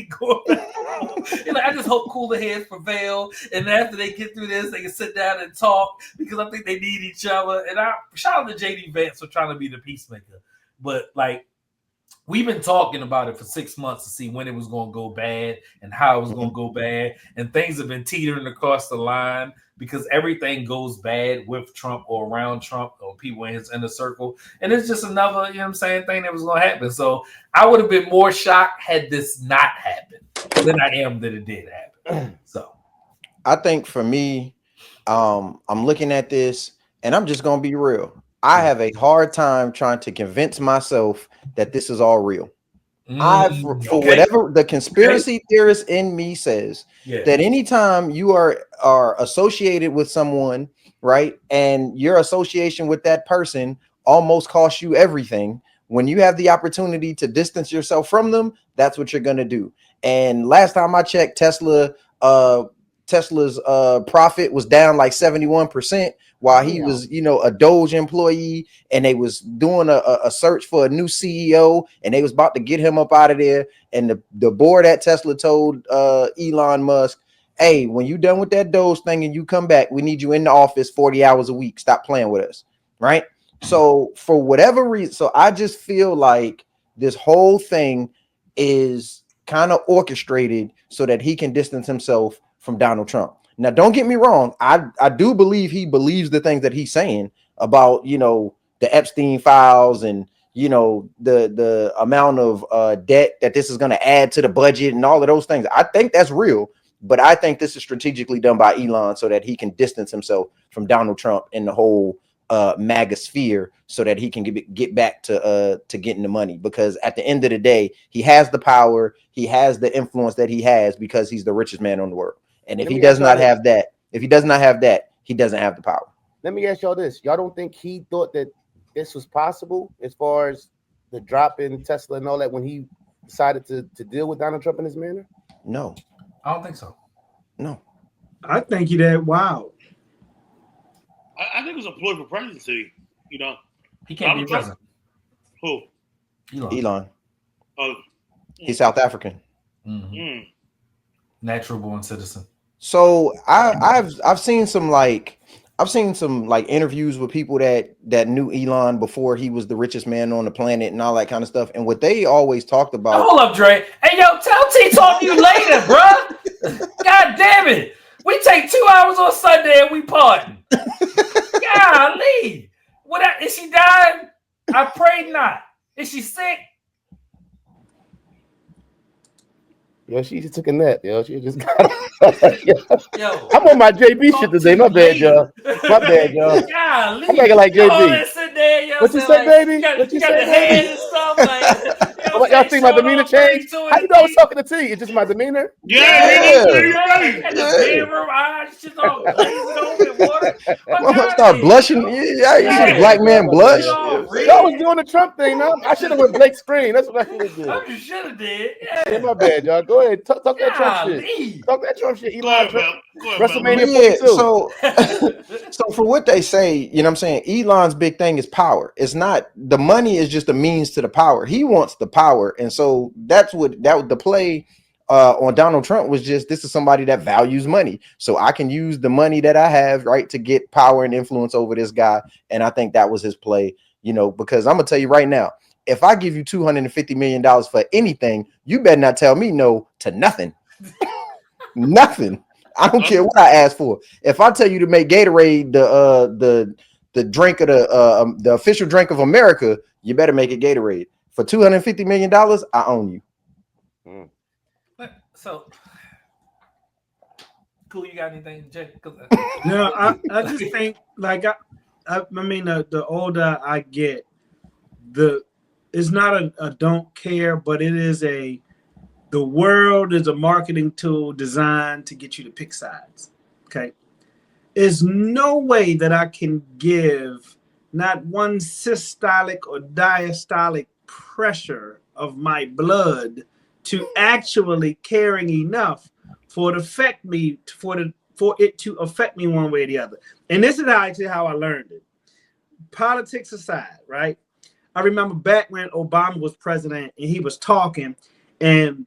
going back. I just hope cooler heads prevail, and after they get through this, they can sit down and talk, because I think they need each other. And I shout out to JD Vance for trying to be the peacemaker, but like, we've been talking about it for 6 months to see when it was going to go bad and how it was going to go bad. And things have been teetering across the line because everything goes bad with Trump or around Trump or people in his inner circle. And it's just another, thing that was going to happen. So I would have been more shocked had this not happened than I am that it did happen. So I think for me, I'm looking at this and I'm just going to be real. I have a hard time trying to convince myself that this is all real. For whatever the conspiracy theorist in me says, that anytime you are associated with someone, right, and your association with that person almost costs you everything, when you have the opportunity to distance yourself from them, that's what you're gonna do. And last time I checked, Tesla's profit was down like 71%. While he was, a Doge employee, and they was doing a search for a new CEO, and they was about to get him up out of there. And the board at Tesla told Elon Musk, hey, when you done with that Doge thing and you come back, we need you in the office 40 hours a week. Stop playing with us. Right. So for whatever reason, so I just feel like this whole thing is kind of orchestrated so that he can distance himself from Donald Trump. Now, don't get me wrong. I do believe he believes the things that he's saying about, the Epstein files and, the amount of debt that this is going to add to the budget and all of those things. I think that's real, but I think this is strategically done by Elon so that he can distance himself from Donald Trump and the whole MAGA sphere so that he can get back to getting the money. Because at the end of the day, he has the power. He has the influence that he has because he's the richest man in the world. And if he does not have that, he doesn't have the power. Let me ask y'all this. Y'all don't think he thought that this was possible as far as the drop in Tesla and all that when he decided to deal with Donald Trump in this manner? No. I don't think so. No. I think he that wild. I think it was a ploy for presidency, He can't be president. Who? Elon. Oh. He's South African. Natural born citizen. So I've seen some like I've seen some like interviews with people that knew Elon before he was the richest man on the planet and all that kind of stuff. And what they always talked about. Hold up, Dre. Hey, yo, tell T talk to you later, bruh. God damn it. We take 2 hours on Sunday and we party. Golly. Is she dying? I pray not. Is she sick? Yo, she just took a nap. Yo, she just got up. Yo, I'm on my JB shit today. My bad, y'all. My bad, y'all. Golly. I'm making like JB. There, yo, What you say, baby? You got the head and stuff. Like, y'all see my demeanor change? How you know I was talking to T? It's just my demeanor? Yeah. The bedroom eyes, shit all glazing over water. I'm gonna start blushing. Yeah, you see the black man blush. Y'all was doing the Trump thing, now. I should have went Blake Screen. That's what I should have did. You should have did. Yeah, my bad, y'all. Go ahead. Talk that Trump shit. Talk that Trump shit. Elon Trump. WrestleMania 42. So for what they say, you know what I'm saying? Elon's big thing is power. It's not the money is just a means to the power. He wants the power. And so that's what the play on Donald Trump was just, this is somebody that values money. So I can use the money that I have, right, to get power and influence over this guy. And I think that was his play, you know, because I'm gonna tell you right now, if I give you $250 million for anything, you better not tell me no to nothing. Nothing. I don't care what I ask for. If I tell you to make Gatorade the drink of the official drink of America, you better make it Gatorade. For $250 million, I own you. So cool. You got anything, Jay? No, I just think like I mean the older I get, it's not a don't care, but it is the world is a marketing tool designed to get you to pick sides. Okay. There's no way that I can give not one systolic or diastolic pressure of my blood to actually caring enough for it to affect me one way or the other. And this is actually how I learned it. Politics aside, right? I remember back when Obama was president and he was talking, and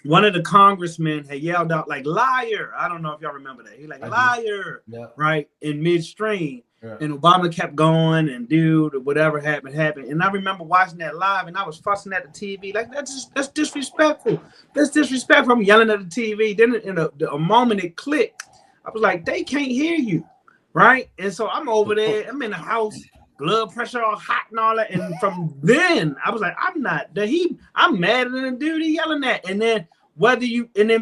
one of the congressmen had yelled out like liar. I don't know if y'all remember that. He like liar, right, in midstream. Yeah. And Obama kept going and dude, whatever happened. And I remember watching that live and I was fussing at the TV like that's disrespectful. That's disrespectful. I'm yelling at the TV. Then in a moment it clicked. I was like, they can't hear you, right? And so I'm over there. I'm in the house, blood pressure all hot and all that. And from then I was like, I'm madder than the dude he yelling at. And then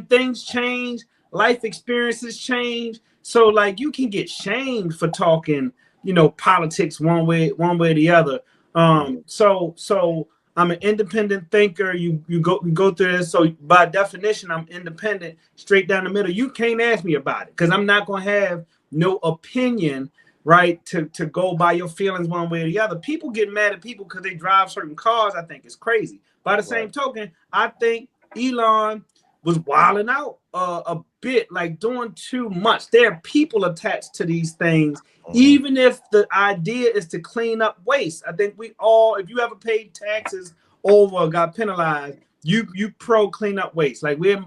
things change, life experiences change. So like you can get shamed for talking, you know, politics one way or the other. So I'm an independent thinker. You go through this. So by definition, I'm independent, straight down the middle. You can't ask me about it because I'm not gonna have no opinion, right? To go by your feelings one way or the other. People get mad at people because they drive certain cars. I think it's crazy. By the same token, I think Elon was wilding out a bit, like doing too much. There are people attached to these things, even if the idea is to clean up waste. I think we all, if you ever paid taxes over, got penalized, you pro clean up waste. Like where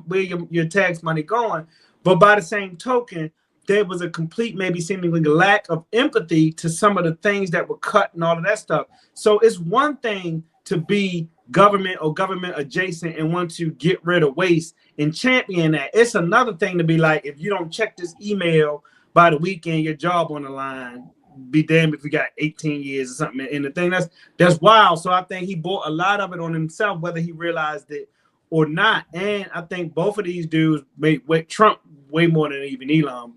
your tax money going? But by the same token, there was a complete, maybe seemingly lack of empathy to some of the things that were cut and all of that stuff. So it's one thing to be government or government adjacent and want to get rid of waste and champion that. It's another thing to be like, if you don't check this email by the weekend, your job on the line, be damned if you got 18 years or something. And the thing that's wild. So I think he bought a lot of it on himself, whether he realized it or not. And I think both of these dudes made Trump way more than even Elon.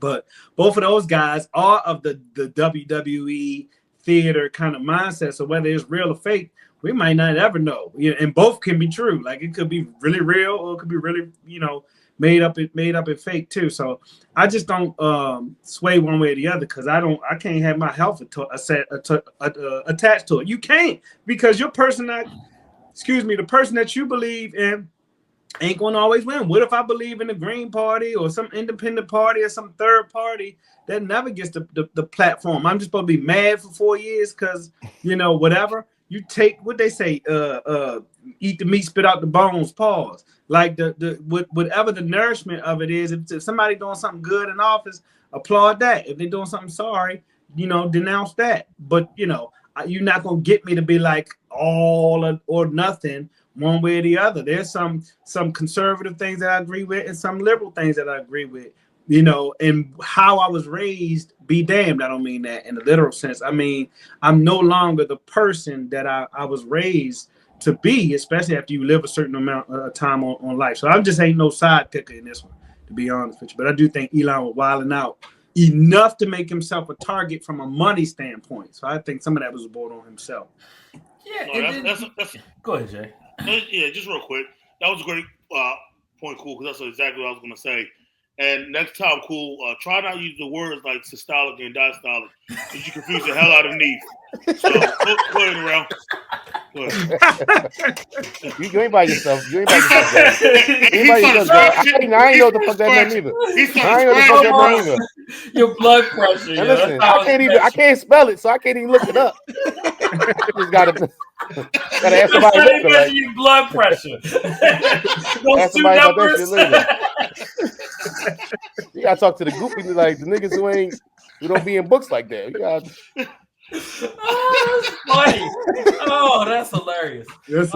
But both of those guys are of the WWE theater kind of mindset. So whether it's real or fake, we might not ever know. And both can be true. Like it could be really real or it could be really, made up and fake too. So I just don't sway one way or the other because I can't have my health attached to it. You can't, because the person that you believe in ain't going to always win. What if I believe in the Green Party or some independent party or some third party that never gets the platform? I'm just supposed to be mad for 4 years because, whatever. You take what they say, eat the meat, spit out the bones. Pause. Like whatever the nourishment of it is. If somebody doing something good in office, applaud that. If they're doing something sorry, denounce that. But you're not gonna get me to be like all or nothing one way or the other. There's some conservative things that I agree with and some liberal things that I agree with. And how I was raised, be damned. I don't mean that in the literal sense. I mean, I'm no longer the person that I was raised to be, especially after you live a certain amount of time on life. So I just ain't no side picker in this one, to be honest with you. But I do think Elon was wilding out enough to make himself a target from a money standpoint. So I think some of that was brought on himself. Yeah, that's go ahead, Jay. Yeah, just real quick. That was a great point, Cool, because that's exactly what I was going to say. And next time, Cool, try not to use the words like systolic and diastolic because you confuse the hell out of me. So, go ahead, around. Go ahead. You ain't by yourself. You ain't by yourself. I ain't know what the fuck that meant either. I ain't know what the fuck that meant either. Your blood pressure. And listen, I can't spell it, so I can't even look it up. Just gotta ask somebody later. Like, your blood pressure. Ask somebody about that shit later. You gotta talk to the goofy, like the niggas who don't be in books like that. You gotta. Oh, that's funny. Oh, that's hilarious. That's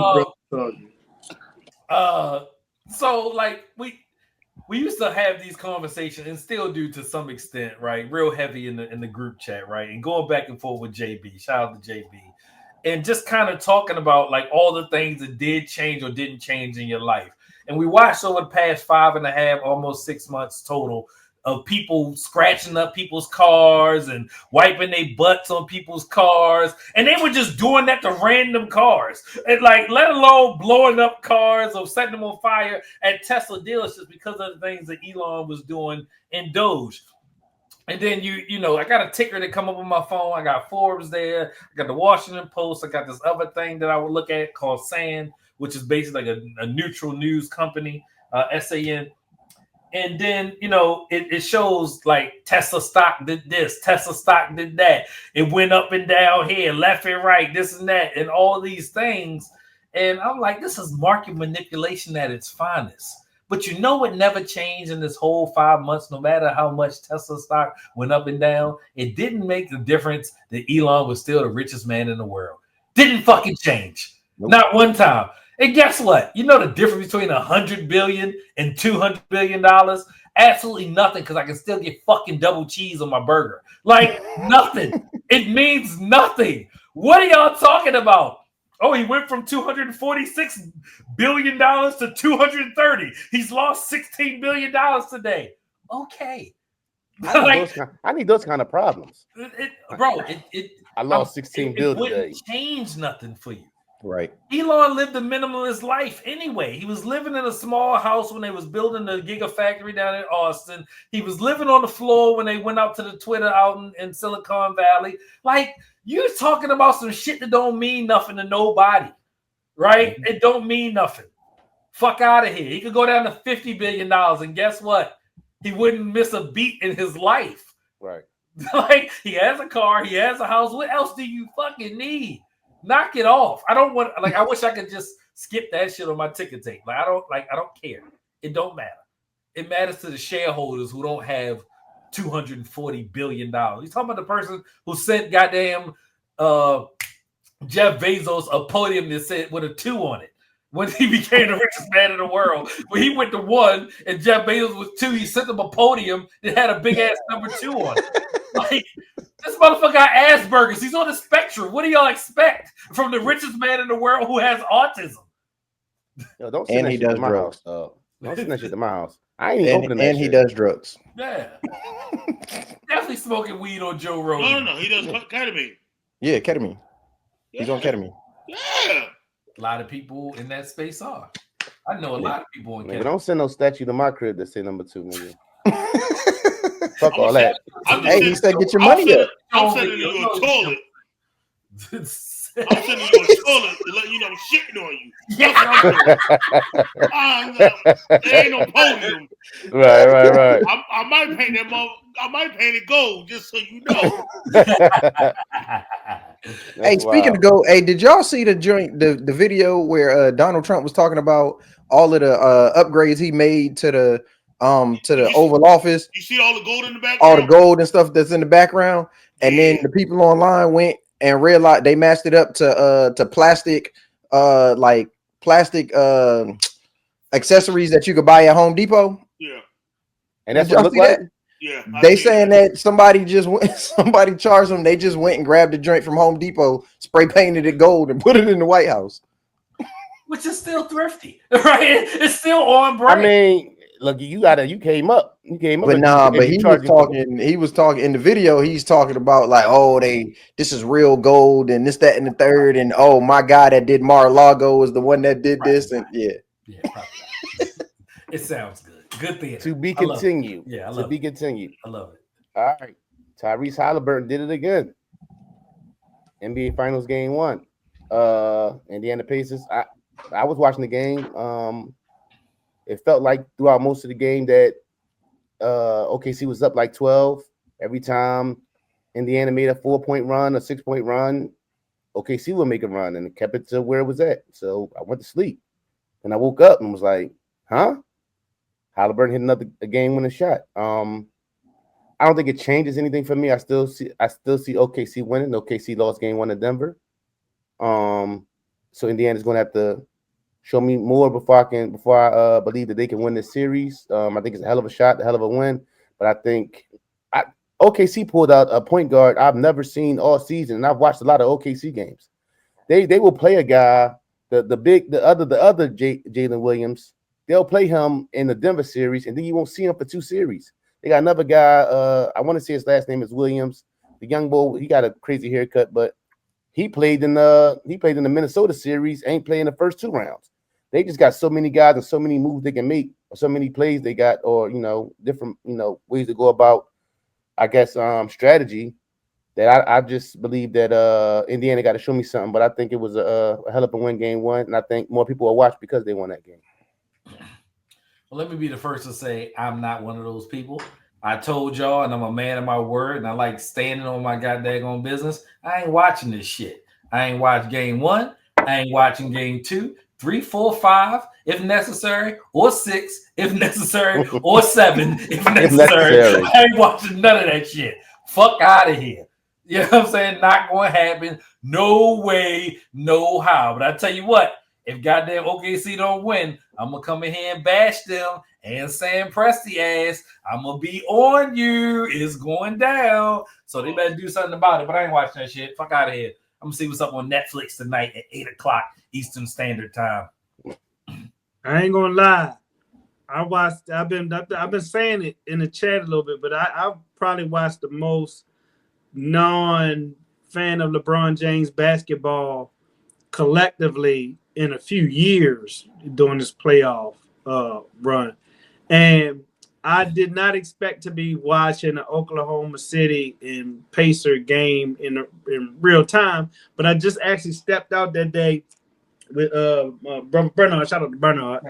a so like we used to have these conversations and still do to some extent, right? Real heavy in the group chat, right? And going back and forth with JB. Shout out to JB. And just kind of talking about like all the things that did change or didn't change in your life. And we watched over the past 5.5, almost 6 months total of people scratching up people's cars and wiping their butts on people's cars. And they were just doing that to random cars. And like, let alone blowing up cars or setting them on fire at Tesla dealerships because of the things that Elon was doing in Doge. And then I got a ticker that come up on my phone. I got Forbes there. I got the Washington Post. I got this other thing that I would look at called SAN, which is basically like a neutral news company, SAN. And then, it shows like Tesla stock did this, Tesla stock did that. It went up and down here, left and right, this and that, and all these things. And I'm like, this is market manipulation at its finest. But it never changed in this whole 5 months, no matter how much Tesla stock went up and down. It didn't make the difference that Elon was still the richest man in the world. Didn't fucking change. Nope. Not one time. And guess what? You know the difference between $100 billion and $200 billion? Absolutely nothing, because I can still get fucking double cheese on my burger. Like, nothing. It means nothing. What are y'all talking about? Oh, he went from $246 billion to $230. He's lost $16 billion today. Okay. I need those kind of problems. I lost $16 billion today. It wouldn't change nothing for you. Right. Elon lived a minimalist life anyway. He was living in a small house when they was building the Gigafactory down in Austin. He was living on the floor when they went out to the Twitter out in Silicon Valley. Like, you're talking about some shit that don't mean nothing to nobody, right? Mm-hmm. It don't mean nothing. Fuck out of here. He could go down to $50 billion, and guess what? He wouldn't miss a beat in his life. Right. Like, he has a car, he has a house. What else do you fucking need? Knock it off. I don't want, I wish I could just skip that shit on my ticket tape. I don't care. It don't matter. It matters to the shareholders who don't have $240 billion. He's talking about the person who sent goddamn Jeff Bezos a podium that said with a 2 on it when he became the richest man in the world. When he went to 1 and Jeff Bezos was 2, he sent him a podium that had a big ass number 2 on it. Like, this motherfucker got Asperger's. He's on the spectrum. What do y'all expect from the richest man in the world who has autism? Yo, don't send that shit to my house. Don't send that shit to my house. I ain't opening that shit. And he does drugs. Yeah. Definitely smoking weed on Joe Rogan. No. He does ketamine. Yeah, ketamine. Yeah. He's on ketamine. Yeah. A lot of people in that space are. I know a lot of people on ketamine. Don't send no statue to my crib that say number 2, nigga. Fuck all that. Hey, he said get your money up. I'm sending you a toilet. I'm sending you a toilet to let you know I'm shitting on you. That's what I'm doing. There ain't no podium. Right. I might paint that I might paint it gold just so you know. Hey, speaking of gold, hey, did y'all see the video where Donald Trump was talking about all of the upgrades he made to the Oval Office? You see all the gold in the background? All the gold and stuff that's in the background, and then the people online went and realized they matched it up to plastic accessories that you could buy at Home Depot. Yeah. And that's what it looked like? Yeah. They saying that somebody charged them. They just went and grabbed a joint from Home Depot, spray painted it gold, and put it in the White House. Which is still thrifty, right? It's still on brand. I mean, look, you came up. But he was talking in the video. He's talking about like, this is real gold and this, that, and the third. And oh, my guy that did Mar-a-Lago is the one that did this. And yeah. It sounds good. Good theater. To be continued. Yeah, continued. I love it. All right. Tyrese Halliburton did it again. NBA Finals Game 1. Indiana Pacers. I was watching the game. It felt like throughout most of the game that OKC was up like 12. Every time Indiana made a 4-point run, a 6-point run, OKC would make a run and kept it to where it was at. So I went to sleep. And I woke up and was like, huh? Halliburton hit another game-winning shot. I don't think it changes anything for me. I still see OKC winning. OKC lost game 1 to Denver. So Indiana's going to have to show me more before I believe that they can win this series. I think it's a hell of a shot, a hell of a win. But I think OKC pulled out a point guard I've never seen all season, and I've watched a lot of OKC games. They will play a guy, the other Jalen Williams. They'll play him in the Denver series, and then you won't see him for 2 series. They got another guy. I want to say his last name is Williams. The young boy, he got a crazy haircut, but he played in the Minnesota series. Ain't playing the first 2 rounds. They just got so many guys and so many moves they can make, or so many plays they got, or different ways to go about, I guess, strategy. That I just believe that Indiana got to show me something. But I think it was a hell of a win game 1, and I think more people will watch because they won that game. Well, let me be the first to say I'm not one of those people. I told y'all, and I'm a man of my word, and I like standing on my goddamn business. I ain't watching this shit. I ain't watched game 1. I ain't watching game 2, 3, 4, 5, if necessary, or 6, if necessary, or 7, if necessary. I ain't watching none of that shit. Fuck out of here. You know what I'm saying? Not going to happen. No way, no how. But I tell you what, if goddamn OKC don't win, I'm going to come in here and bash them and Sam Presti ass. I'm going to be on you. It's going down. So they better do something about it. But I ain't watching that shit. Fuck out of here. I'm going to see what's up on Netflix tonight at 8 o'clock Eastern Standard Time. I ain't going to lie. I've been saying it in the chat a little bit, but I've probably watched the most non-fan of LeBron James basketball collectively in a few years during this playoff run. And I did not expect to be watching the Oklahoma City and Pacer game in real time, but I just actually stepped out that day with brother Bernard. Shout out to Bernard,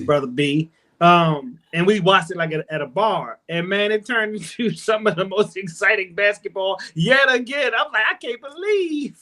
brother B. And we watched it like at a bar, and man, it turned into some of the most exciting basketball yet again. I'm like, I can't believe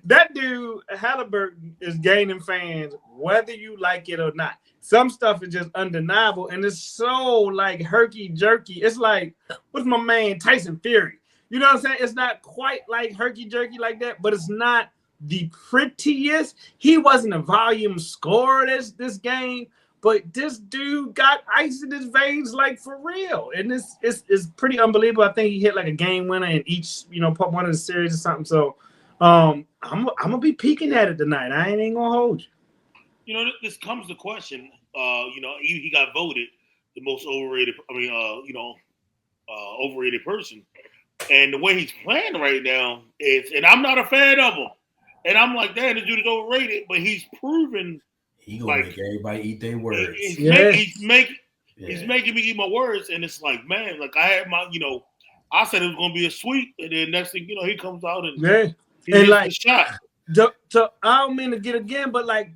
that dude Halliburton is gaining fans, whether you like it or not. Some stuff is just undeniable, and it's so like herky jerky. It's like, what's my man Tyson Fury? You know what I'm saying? It's not quite like herky jerky like that, but it's not the prettiest. He wasn't a volume scorer this game, but this dude got ice in his veins like for real, and it's pretty unbelievable. I think he hit like a game winner in each one of the series or something. So I'm gonna be peeking at it tonight. I ain't gonna hold you. This comes to question. He got voted the most overrated. Overrated person, and the way he's playing right now is, and I'm not a fan of him. And I'm like, damn, this dude is overrated, but he's proven he gonna make everybody eat their words. He's making me eat my words, and it's like, man, like I had my, I said it was gonna be a sweep, and then next thing he comes out and He And missed like the shot. I don't mean to get again, but like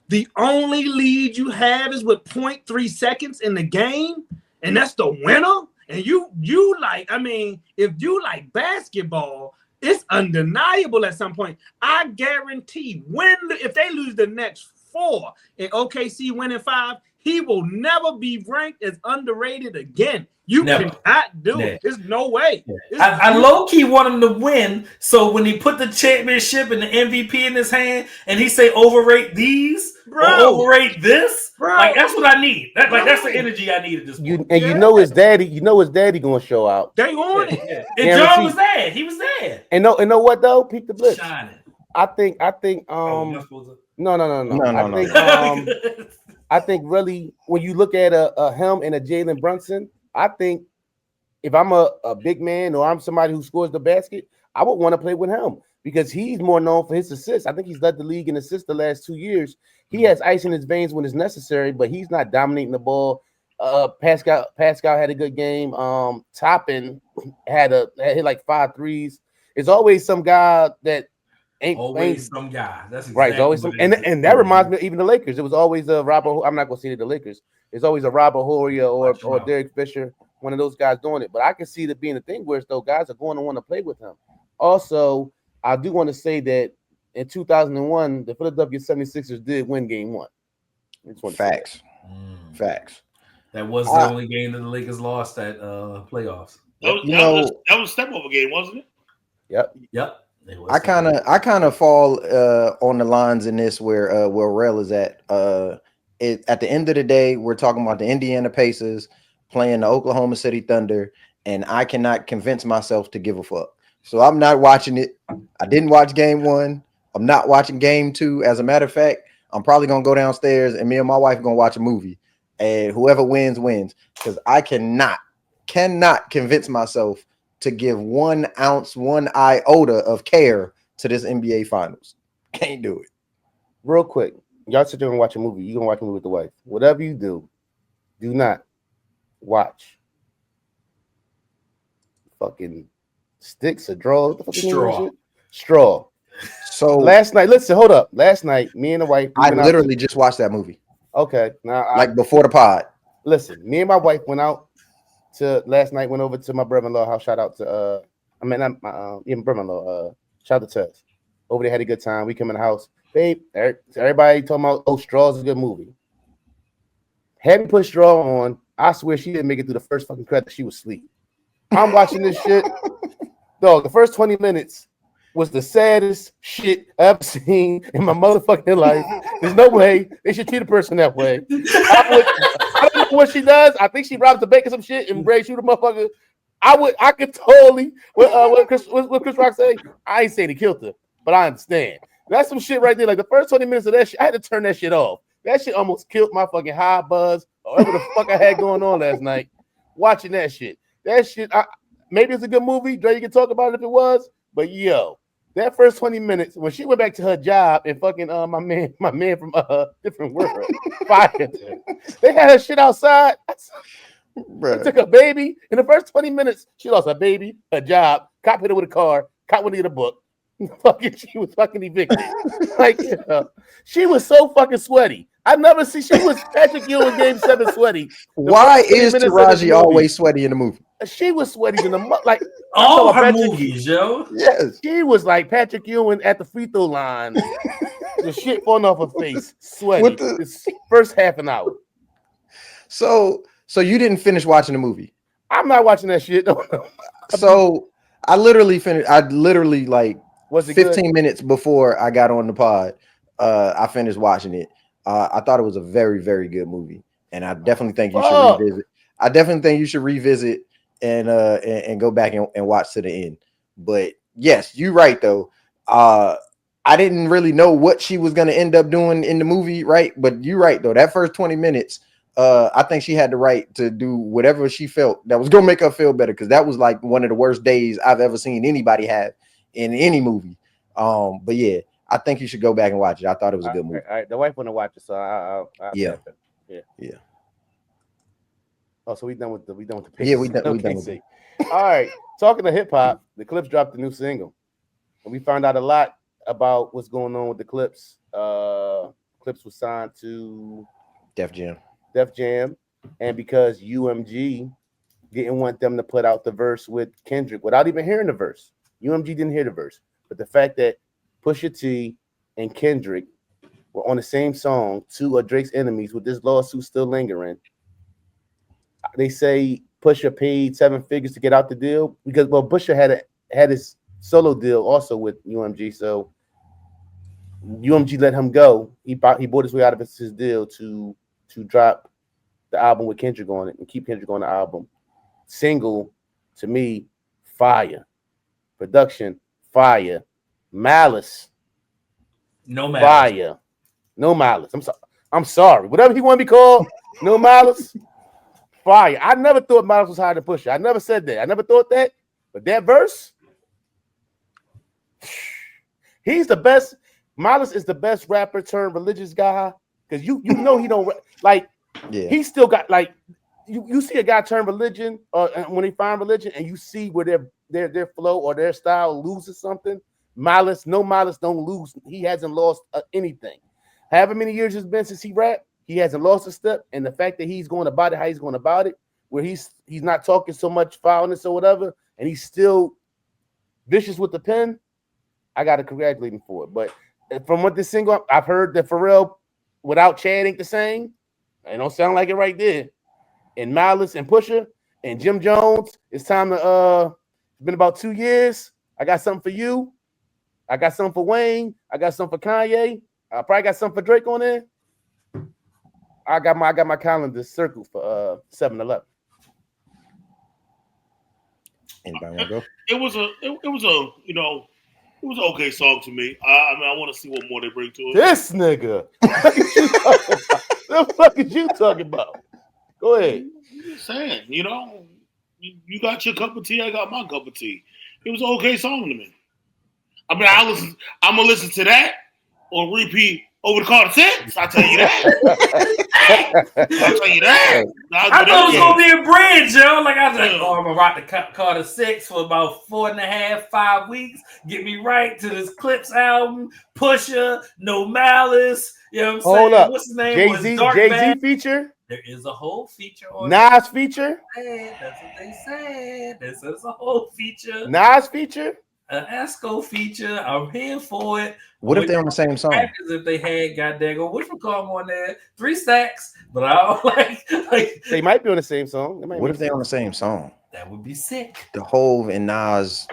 the only lead you have is with 0.3 seconds in the game, and that's the winner. And you like, I mean, if you like basketball, it's undeniable at some point. I guarantee if they lose the next 4 and OKC winning 5, he will never be ranked as underrated again. You cannot do it. There's no way. I low-key want him to win. So when he put the championship and the MVP in his hand and he say overrate these or overrate this, like that's what I need. That's the energy I need at this point. You know his daddy gonna show out. They on it. Yeah. And John was there. He was there. And know what though? Peep the Blitz. Shining. I think no. I think really when you look at a him and a Jalen Brunson, I think if I'm a big man or I'm somebody who scores the basket, I would want to play with him because he's more known for his assists. I think he's led the league in assists the last 2 years. He has ice in his veins when it's necessary, but he's not dominating the ball. Pascal had a good game. Toppin had hit like 5 threes. It's always some guy that ain't some guy. That's exactly right. It's always some, and that reminds me of even the Lakers. It was always a Robert. I'm not gonna say the Lakers. It's always a Robert Horry or Derek Fisher, one of those guys doing it. But I can see it being a thing where though guys are going to want to play with him. Also, I do want to say that in 2001, the Philadelphia 76ers did win Game 1. Facts. That was the only game that the Lakers lost at playoffs. That was a step over game, wasn't it? Yep. I kind of fall on the lines in this where Rel is at. At the end of the day, we're talking about the Indiana Pacers playing the Oklahoma City Thunder, and I cannot convince myself to give a fuck. So I'm not watching it. I didn't watch Game 1. I'm not watching Game 2. As a matter of fact, I'm probably gonna go downstairs and me and my wife are gonna watch a movie, and whoever wins because I cannot convince myself to give 1 ounce, 1 iota of care to this NBA Finals. Can't do it. Real quick, y'all sit there and watch a movie. You're gonna watch a movie with the wife. Whatever you do, do not watch fucking sticks or draws. What the fuck straw. So last night, hold up. Last night, me and the wife. I literally just watched that movie. Okay, now before the pod. Listen, me and my wife went out last night. Went over to my brother-in-law house. Shout out to my brother-in-law. Shout out to Tibbs. Over there had a good time. We come in the house, babe. Everybody talking about Straw's a good movie. Had me put Straw on. I swear she didn't make it through the first fucking credit. She was asleep. I'm watching this shit. Dog, the first 20 minutes was the saddest shit I've ever seen in my motherfucking life. There's no way they should treat a person that way. I don't know what she does. I think she robs the bank or some shit and Ray shoot a motherfucker. I could totally what Chris Rock say. I ain't saying he killed her, but I understand. That's some shit right there. Like the first 20 minutes of that shit, I had to turn that shit off. That shit almost killed my fucking high buzz or whatever the fuck I had going on last night. Watching that shit. That shit, maybe it's a good movie. Dre, you can talk about it if it was. But yo, that first 20 minutes, when she went back to her job and fucking my man from different world fired her. They had her shit outside. They took a baby. In the first 20 minutes, she lost her baby, her job, cop hit her with a car, cop went to get a book. She was fucking evicted. She was so fucking sweaty. I never see she was Patrick Ewing Game 7 sweaty. Why is Taraji always sweaty in the movie? She was sweaty in the all her movies, yo. Yes, she was like Patrick Ewing at the free throw line. The shit falling off her face, sweaty. This first half an hour. So you didn't finish watching the movie? I'm not watching that shit. So I literally finished. Was it 15 good? minutes before I got on the pod? I finished watching it. I thought it was a very, very good movie, and I definitely think you should revisit. I definitely think you should revisit and go back and watch to the end. But yes, you're right though. I didn't really know what she was going to end up doing in the movie, right? But you're right though. That first 20 minutes, I think she had the right to do whatever she felt that was going to make her feel better, because that was like one of the worst days I've ever seen anybody have in any movie. But yeah, I think you should go back and watch it. I thought it was a good movie. All right. The wife want to watch it, so yeah. Oh, so we done with the Pacers. Yeah, we done with it. All right. Talking to hip hop, the Clipse dropped a new single. And we found out a lot about what's going on with the Clipse. Clipse was signed to Def Jam. And because UMG didn't want them to put out the verse with Kendrick without even hearing the verse. UMG didn't hear the verse. But the fact that Pusha T and Kendrick were on the same song, two of Drake's enemies, with this lawsuit still lingering, they say Pusha paid 7 figures to get out the deal because, well, Pusha had his solo deal also with UMG, so UMG let him go. He bought his way out of his deal to drop the album with Kendrick on it and keep Kendrick on the album. Single, to me, fire. Production, fire. Malice, No matter. fire. No Malice. I'm sorry. Whatever he want to be called, no Malice, fire. I never thought Malice was higher than Pusha. I never said that. I never thought that. But that verse, he's the best. Malice is the best rapper turned religious guy because you know he don't like. Yeah. He still got like you see a guy turn religion when they find religion and you see where their flow or their style loses something. Malice, no Malice don't lose. He hasn't lost anything. However many years it's been since he rapped, he hasn't lost a step. And the fact that he's going about it how he's going about it, where he's not talking so much foulness or whatever, and he's still vicious with the pen, I got to congratulate him for it. But from what this single, I've heard that Pharrell without Chad ain't the same. It don't sound like it right there. And Malice and Pusha and Jim Jones, it's time to it's been about 2 years. I got something for you. I got something for Wayne. I got something for Kanye. I probably got something for Drake on there. I got my calendar circled for 7-11. Anybody want to go? It was an okay song to me. I mean, I want to see what more they bring to it. This nigga. What the fuck is you talking about? Go ahead. I'm just saying, you got your cup of tea, I got my cup of tea. It was an okay song to me. I mean, I'm gonna listen to that on repeat over the Carter 6. I'll tell you that. I'll tell you that. I thought it was gonna be a bridge, yo. Like I was like, I'm gonna rock the Carter 6 for about 4.5, 5 weeks. Get me right to this Clipse album. Pusha, No Malice. You know what I'm saying? Hold up. What's his name? Jay-Z feature? There is a whole feature on Nas feature? That's what they said. This is a whole feature. Nas feature? An Esco feature. I'm here for it. What if they're on the same song? If they had goddamn which one call on there? 3 stacks, but I don't like they might be on the same song. What if they're on the same song? That would be sick. The Hove and Nas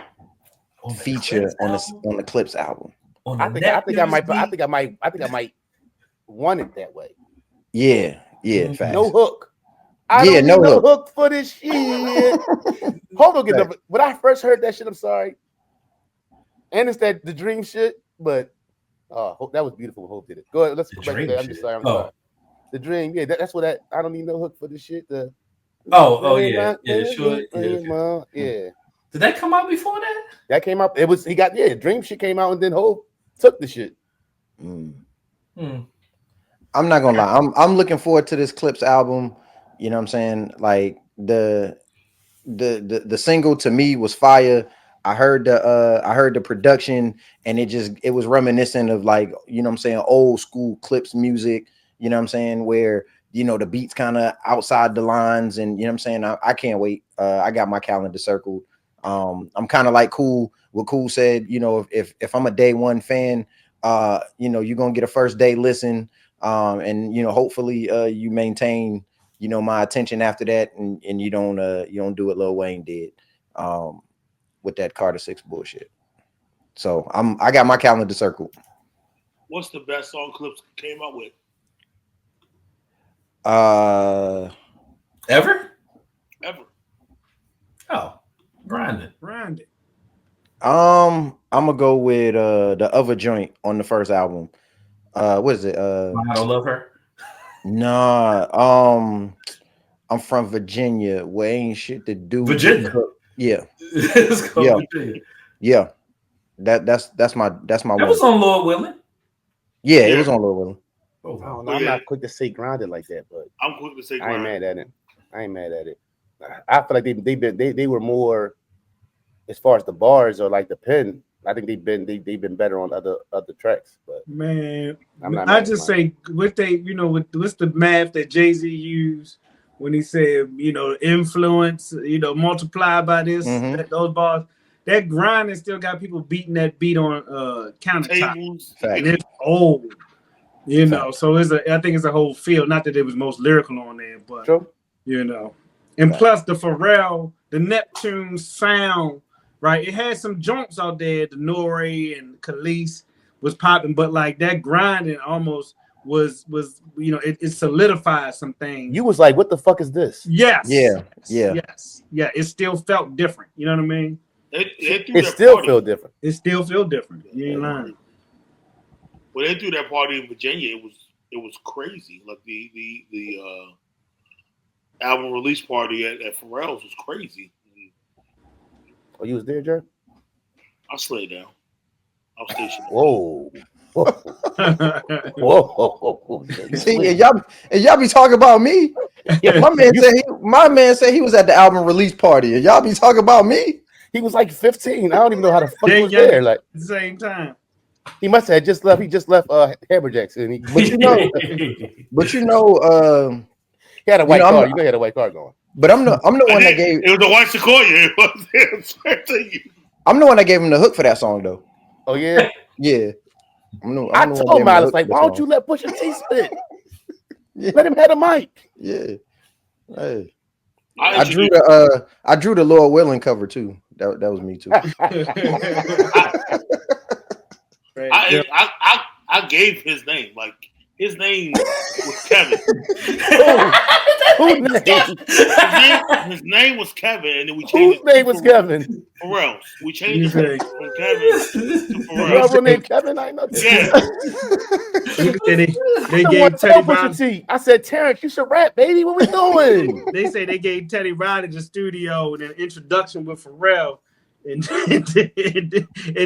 On feature on the Clipse album. I think I might want it that way. Yeah, facts. No hook. I don't need no hook for this shit. Hold on, get when I first heard that shit, I'm sorry. And it's the dream shit, but that was beautiful. Hope did it. Go ahead, let's go back to that. I'm just sorry. I'm sorry. The dream, yeah, that's what I don't need no hook for this shit. Yeah, sure. Yeah. Did that come out before that? That came out. Dream shit came out and then Hope took the shit. I'm not gonna lie. I'm looking forward to this Clipse album. You know what I'm saying? Like the single to me was fire. I heard the production and it was reminiscent of like, you know what I'm saying, old school Clipse music, you know what I'm saying, where the beats kind of outside the lines, and you know what I'm saying, I can't wait. I got my calendar circled. I'm kind of like Cool. What Cool said, if I'm a day one fan, you're gonna get a first day listen, and hopefully you maintain my attention after that, and you don't do what Lil Wayne did with that Carter 6 bullshit. So I got my calendar circled. What's the best song Clipse came out with? Ever? Oh, Grinding. I'm gonna go with the other joint on the first album. What is it? I Don't Love Her. Nah, I'm from Virginia, where ain't shit to do. Virginia. Yeah. Virginia. Yeah. That's my That one. was on Lord Willing. Yeah, it was on Lil Willing. I'm not quick to say grounded like that, but I'm quick to say I ain't mad at it. I feel like they were more, as far as the bars or like the pen, I think they've been better on other tracks, but Man, I'm not I mad at just mine. say what they, what's the math that Jay-Z used when he said, influence, multiply by this, those bars. That grinding still got people beating that beat on countertop, Tables. and Fact. it's old, Fact. So I think it's a whole field. Not that it was most lyrical on there, but True. and Fact. plus the Pharrell, the Neptune sound, right? It had some joints out there, the Nori and Khalees was popping, but like that grinding almost was it solidified some things. You was like, what the fuck is this? Yes. Yeah. Yeah. Yes. Yeah. It still felt different. You know what I mean? They threw It that still party. feel different. It still feel different. You ain't lying. When they threw that party in Virginia, it was crazy. Like the album release party at Pharrell's was crazy. Oh, you was there, Jerry? I slid down. I was stationed. Whoa. Whoa. See, and y'all be talking about me. Yeah, My man said he was at the album release party, and y'all be talking about me. he was like 15. I don't even know how the fuck he They was young there. Like at the same time. he must have just left. He just left Hammerjacks, and he had a white car. You know he had a white car going. But I'm the one that gave. It was the one Sequoia. I'm the one that gave him the hook for that song, though. Oh yeah. Yeah. I told Miles, like, why don't you let Pusha T spit? Yeah. Let him have the mic. Yeah. Hey. I drew the Lord Willing cover too. That was me too. I gave his name. Like his name was Kevin. Whose name? His name was Kevin, and then we changed. Whose name was Kevin? Pharrell. We changed it from Kevin to You Pharrell. ever named Kevin? I know. Yeah. They gave Teddy Riley. I said, Terrence, you should rap, baby. What we doing? They say they gave Teddy Riley the studio and an introduction with Pharrell, and then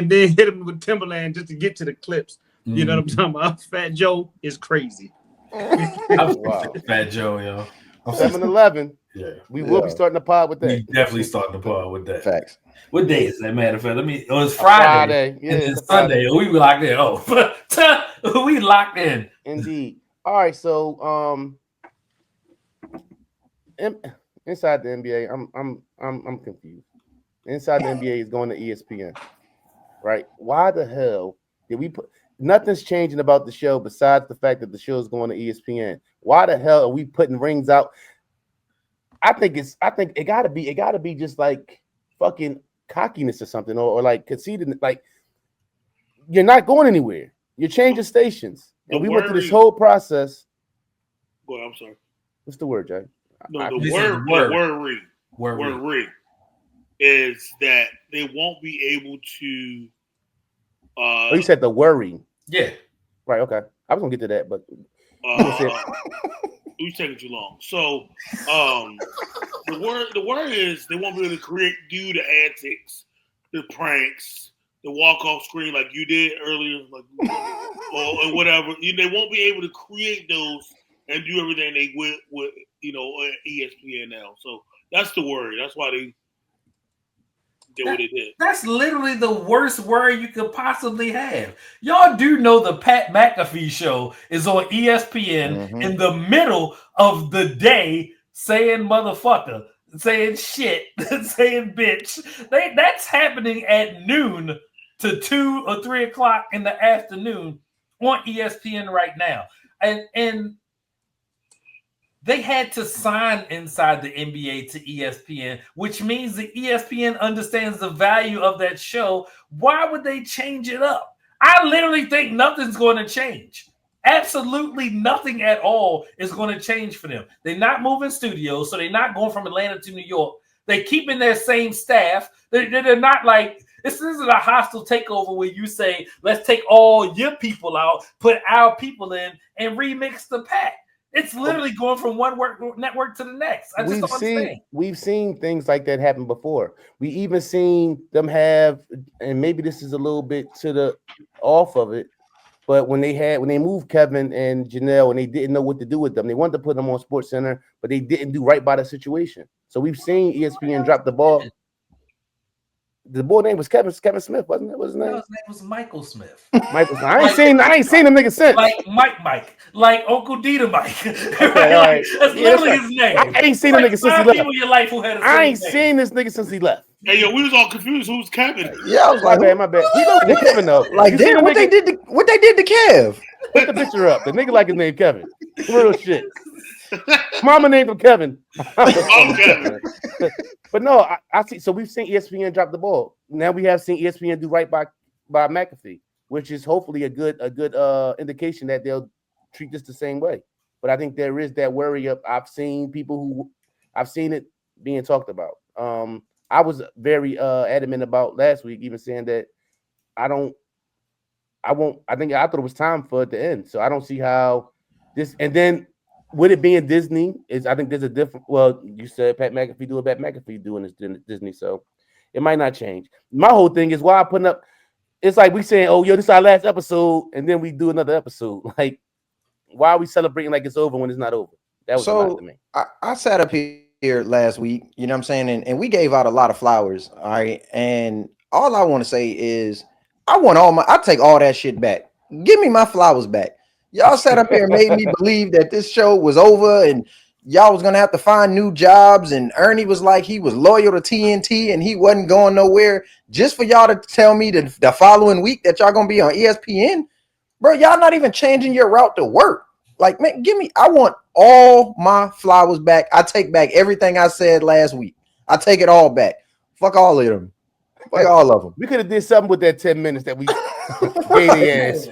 hit him with Timberland just to get to the Clipse. You know what I'm talking about? Fat Joe is crazy. Wow. Fat Joe, yo. 7-Eleven. Yeah. We will be starting the pod with that. We definitely starting the pod with that. Facts. What day is that, matter of fact? It was Friday. Yeah, and it's then a Friday. Sunday. We locked in. Oh, we locked in. Indeed. All right, so inside the NBA, I'm confused. Inside the NBA is going to ESPN, right? Why the hell did we put? Nothing's changing about the show besides the fact that the show is going to ESPN. Why the hell are we putting rings out? I think it gotta be just like fucking cockiness or something, or like conceding. Like you're not going anywhere. You're changing stations, and we went through this whole process. Boy, I'm sorry. What's the word, Jay? No, the word is that they won't be able to. You said the worry. Yeah. Right. Okay. I was gonna get to that, but you taking too long. So, the word is they won't be able to do the antics, the pranks, the walk off screen like you did earlier, like or whatever. They won't be able to create those and do everything they would ESPN now. So that's the word. That's why they did what they did. That's literally the worst word you could possibly have. Y'all do know the Pat McAfee show is on ESPN in the middle of the day saying motherfucker, saying shit, saying bitch. That's happening at noon to 2 or 3 o'clock in the afternoon on ESPN right now. And they had to sign inside the NBA to ESPN, which means the ESPN understands the value of that show. Why would they change it up? I literally think nothing's going to change. Absolutely nothing at all is going to change for them. They're not moving studios, so they're not going from Atlanta to New York. They're keeping their same staff. They're not like, this isn't a hostile takeover where you say, let's take all your people out, put our people in, and remix the pack. It's literally going from one network to the next. I just don't understand. We've seen things like that happen before. We even seen them have, and maybe this is a little bit to the off of it, but when they moved Kevin and Janelle and they didn't know what to do with them, they wanted to put them on SportsCenter, but they didn't do right by the situation. So we've seen ESPN drop the ball. The boy name was Kevin Smith, wasn't it? What's his No, name? his name was Michael Smith. Michael. I ain't seen them niggas since. Like Mike, like Uncle Dita Mike. Okay, Right? all Like, right. that's Yeah, that's literally right. his name. I ain't seen the nigga since he 5 left. people in your life who had a I ain't name. seen this nigga since he left. Hey, yo, we was all confused. Who's Kevin? Yeah, I was like, My bad. We know who Kevin though. like, You seen damn, the what they nigga? did to Kev? Put the picture up. The nigga like his name Kevin. Real shit. Mama named him Kevin. Kevin. But no, I see. So we've seen ESPN drop the ball. Now we have seen ESPN do right by McAfee, which is hopefully a good indication that they'll treat this the same way. But I think there is that worry of I've seen it being talked about. I was very adamant about last week, even saying that I thought it was time for it to end. So I don't see how this, and then with it being Disney, I think there's a different. Well, you said Pat McAfee doing this Disney, so it might not change. My whole thing is why I putting up. It's like we saying, "Oh, yo, this is our last episode," and then we do another episode. Like, why are we celebrating like it's over when it's not over? That was a lot to me. I sat up here last week, you know what I'm saying, and we gave out a lot of flowers. All right, and all I want to say is I take all that shit back. Give me my flowers back. Y'all sat up here and made me believe that this show was over and y'all was gonna have to find new jobs. And Ernie was like he was loyal to TNT and he wasn't going nowhere. Just for y'all to tell me the following week that y'all gonna be on ESPN, bro. Y'all not even changing your route to work. Like, man, I want all my flowers back. I take back everything I said last week. I take it all back. Fuck all of them. Fuck all of them. We could have did something with that 10 minutes that we gave the ass.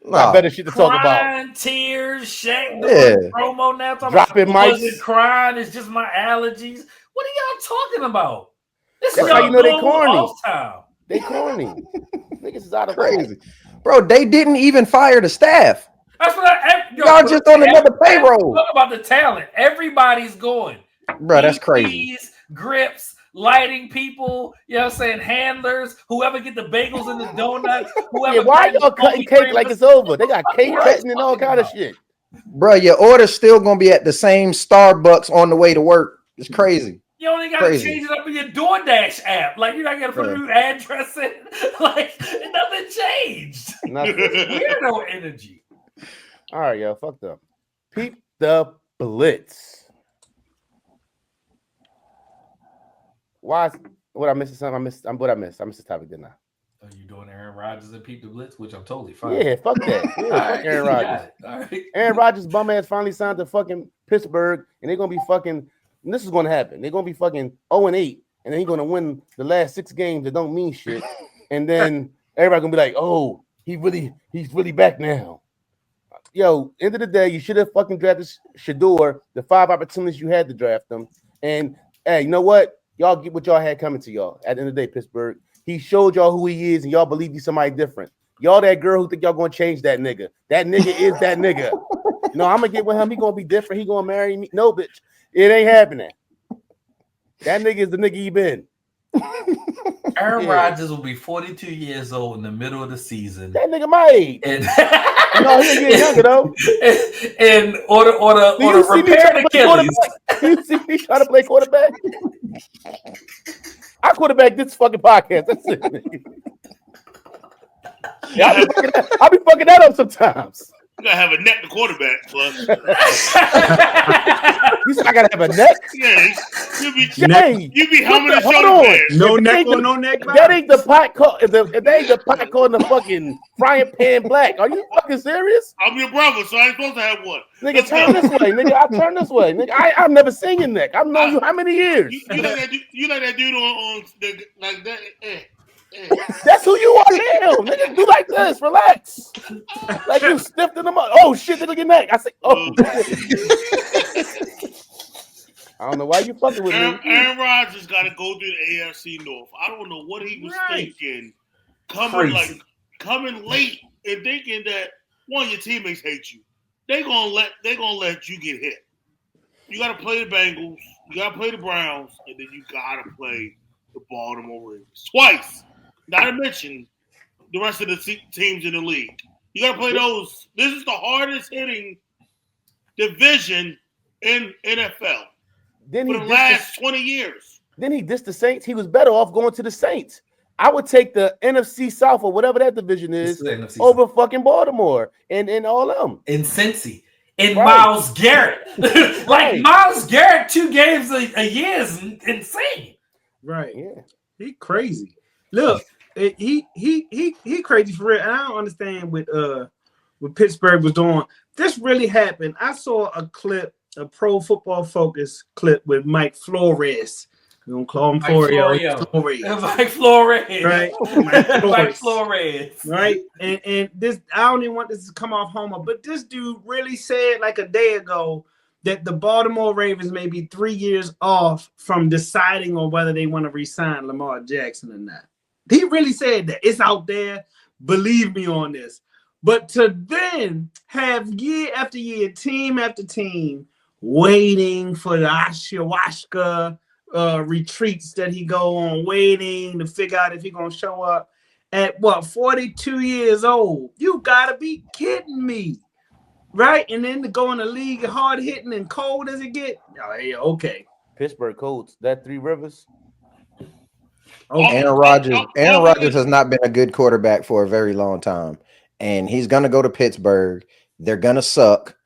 Nah. Better shit to talk about. Crying, tears, Shaq doing promo now. Dropping mics. Wasn't crying. It's just my allergies. What are y'all talking about? This That's is how you know they normal corny. off time. They corny. Niggas is out of Crazy. Bro, they didn't even fire the staff. That's what y'all just on another payroll. Talk about the talent. Everybody's going. Bro, that's crazy. Grips, lighting people, you know what I'm saying, handlers, whoever get the bagels and the donuts, whoever. Yeah, why y'all cutting cake like it's over? They got cake cutting and all kind of shit. Bro, your order's still gonna be at the same Starbucks on the way to work. It's crazy. You only gotta change it up in your DoorDash app. Like you gotta put a new address in. Like nothing changed. Nothing. Weirdo energy. All right, yo, fuck them. Peep the Blitz. Why? What I missed? Something I missed. What I missed? I missed the topic, didn't I? Are you doing Aaron Rodgers and Peep the Blitz? Which I'm totally fine. Yeah, fuck that. Yeah, fuck Aaron Rodgers. All right. Aaron Rodgers bum ass finally signed to fucking Pittsburgh, and they're gonna be fucking. And this is gonna happen. They're gonna be fucking 0-8, and then he's gonna win the last 6 games that don't mean shit, and then everybody gonna be like, "Oh, he's really back now." Yo, end of the day, you should have fucking drafted Shador the 5 opportunities you had to draft them, and hey, you know what? Y'all get what y'all had coming to y'all. At the end of the day, Pittsburgh, he showed y'all who he is, and y'all believe he's somebody different. Y'all that girl who think y'all gonna change that nigga. That nigga is that nigga. No, I'm gonna get with him. He gonna be different. He gonna marry me. No, bitch, it ain't happening. That nigga is the nigga he been. Aaron Rodgers will be 42 years old in the middle of the season. That nigga my age. And no, he get younger though. And order repair the Achilles. You see me trying to play quarterback? I quarterback this fucking podcast. That's it. Nigga. Yeah, I be fucking that up sometimes. You gotta have a neck to quarterback, plus. You said I gotta have a neck? Yeah, you be humming and hold shoulder on. pads. No neck or no neck. That ain't the pot called. If that ain't the pot called the fucking frying pan black. Are you fucking serious? I'm your brother, so I ain't supposed to have one. Nigga, turn this way. Nigga, I turn this way. Nigga, I've never seen your neck. I've known you how many years? You like that dude on the, like that. That's who you are now. Nigga, do like this. Relax. Like you stiffed in them up. Oh shit, look at your neck. I say, oh. I don't know why you fucking with me. Aaron Rodgers got to go through the AFC North. I don't know what he was thinking. Coming late and thinking that one of your teammates hate you. They gonna let you get hit. You gotta play the Bengals, you gotta play the Browns, and then you gotta play the Baltimore Ravens twice. Not to mention the rest of the teams in the league. You gotta play those. This is the hardest hitting division in NFL for the last 20 years. Then he dissed the Saints. He was better off going to the Saints. I would take the NFC South or whatever that division is over fucking Baltimore and all of them. In Cincy. And Myles Garrett. Like Myles Garrett, 2 games a year is insane. Right. Yeah. He crazy. Look, he crazy for real. And I don't understand what Pittsburgh was doing. This really happened. I saw a clip, a Pro Football Focus clip with Mike Flores. We're gonna call him Flores. Mike Flores. Right. Mike Flores. Right. And this, I don't even want this to come off homer, but this dude really said like a day ago that the Baltimore Ravens may be 3 years off from deciding on whether they want to re-sign Lamar Jackson or not. He really said that. It's out there. Believe me on this. But to then have year after year, team after team, waiting for the ayahuasca retreats that he go on, waiting to figure out if he's going to show up at 42 years old. You got to be kidding me. Right? And then to go in the league hard hitting and cold as it get. Oh, yeah, okay. Pittsburgh Colts, that 3 Rivers. Aaron Rodgers has not been a good quarterback for a very long time. And he's going to go to Pittsburgh. They're going to suck.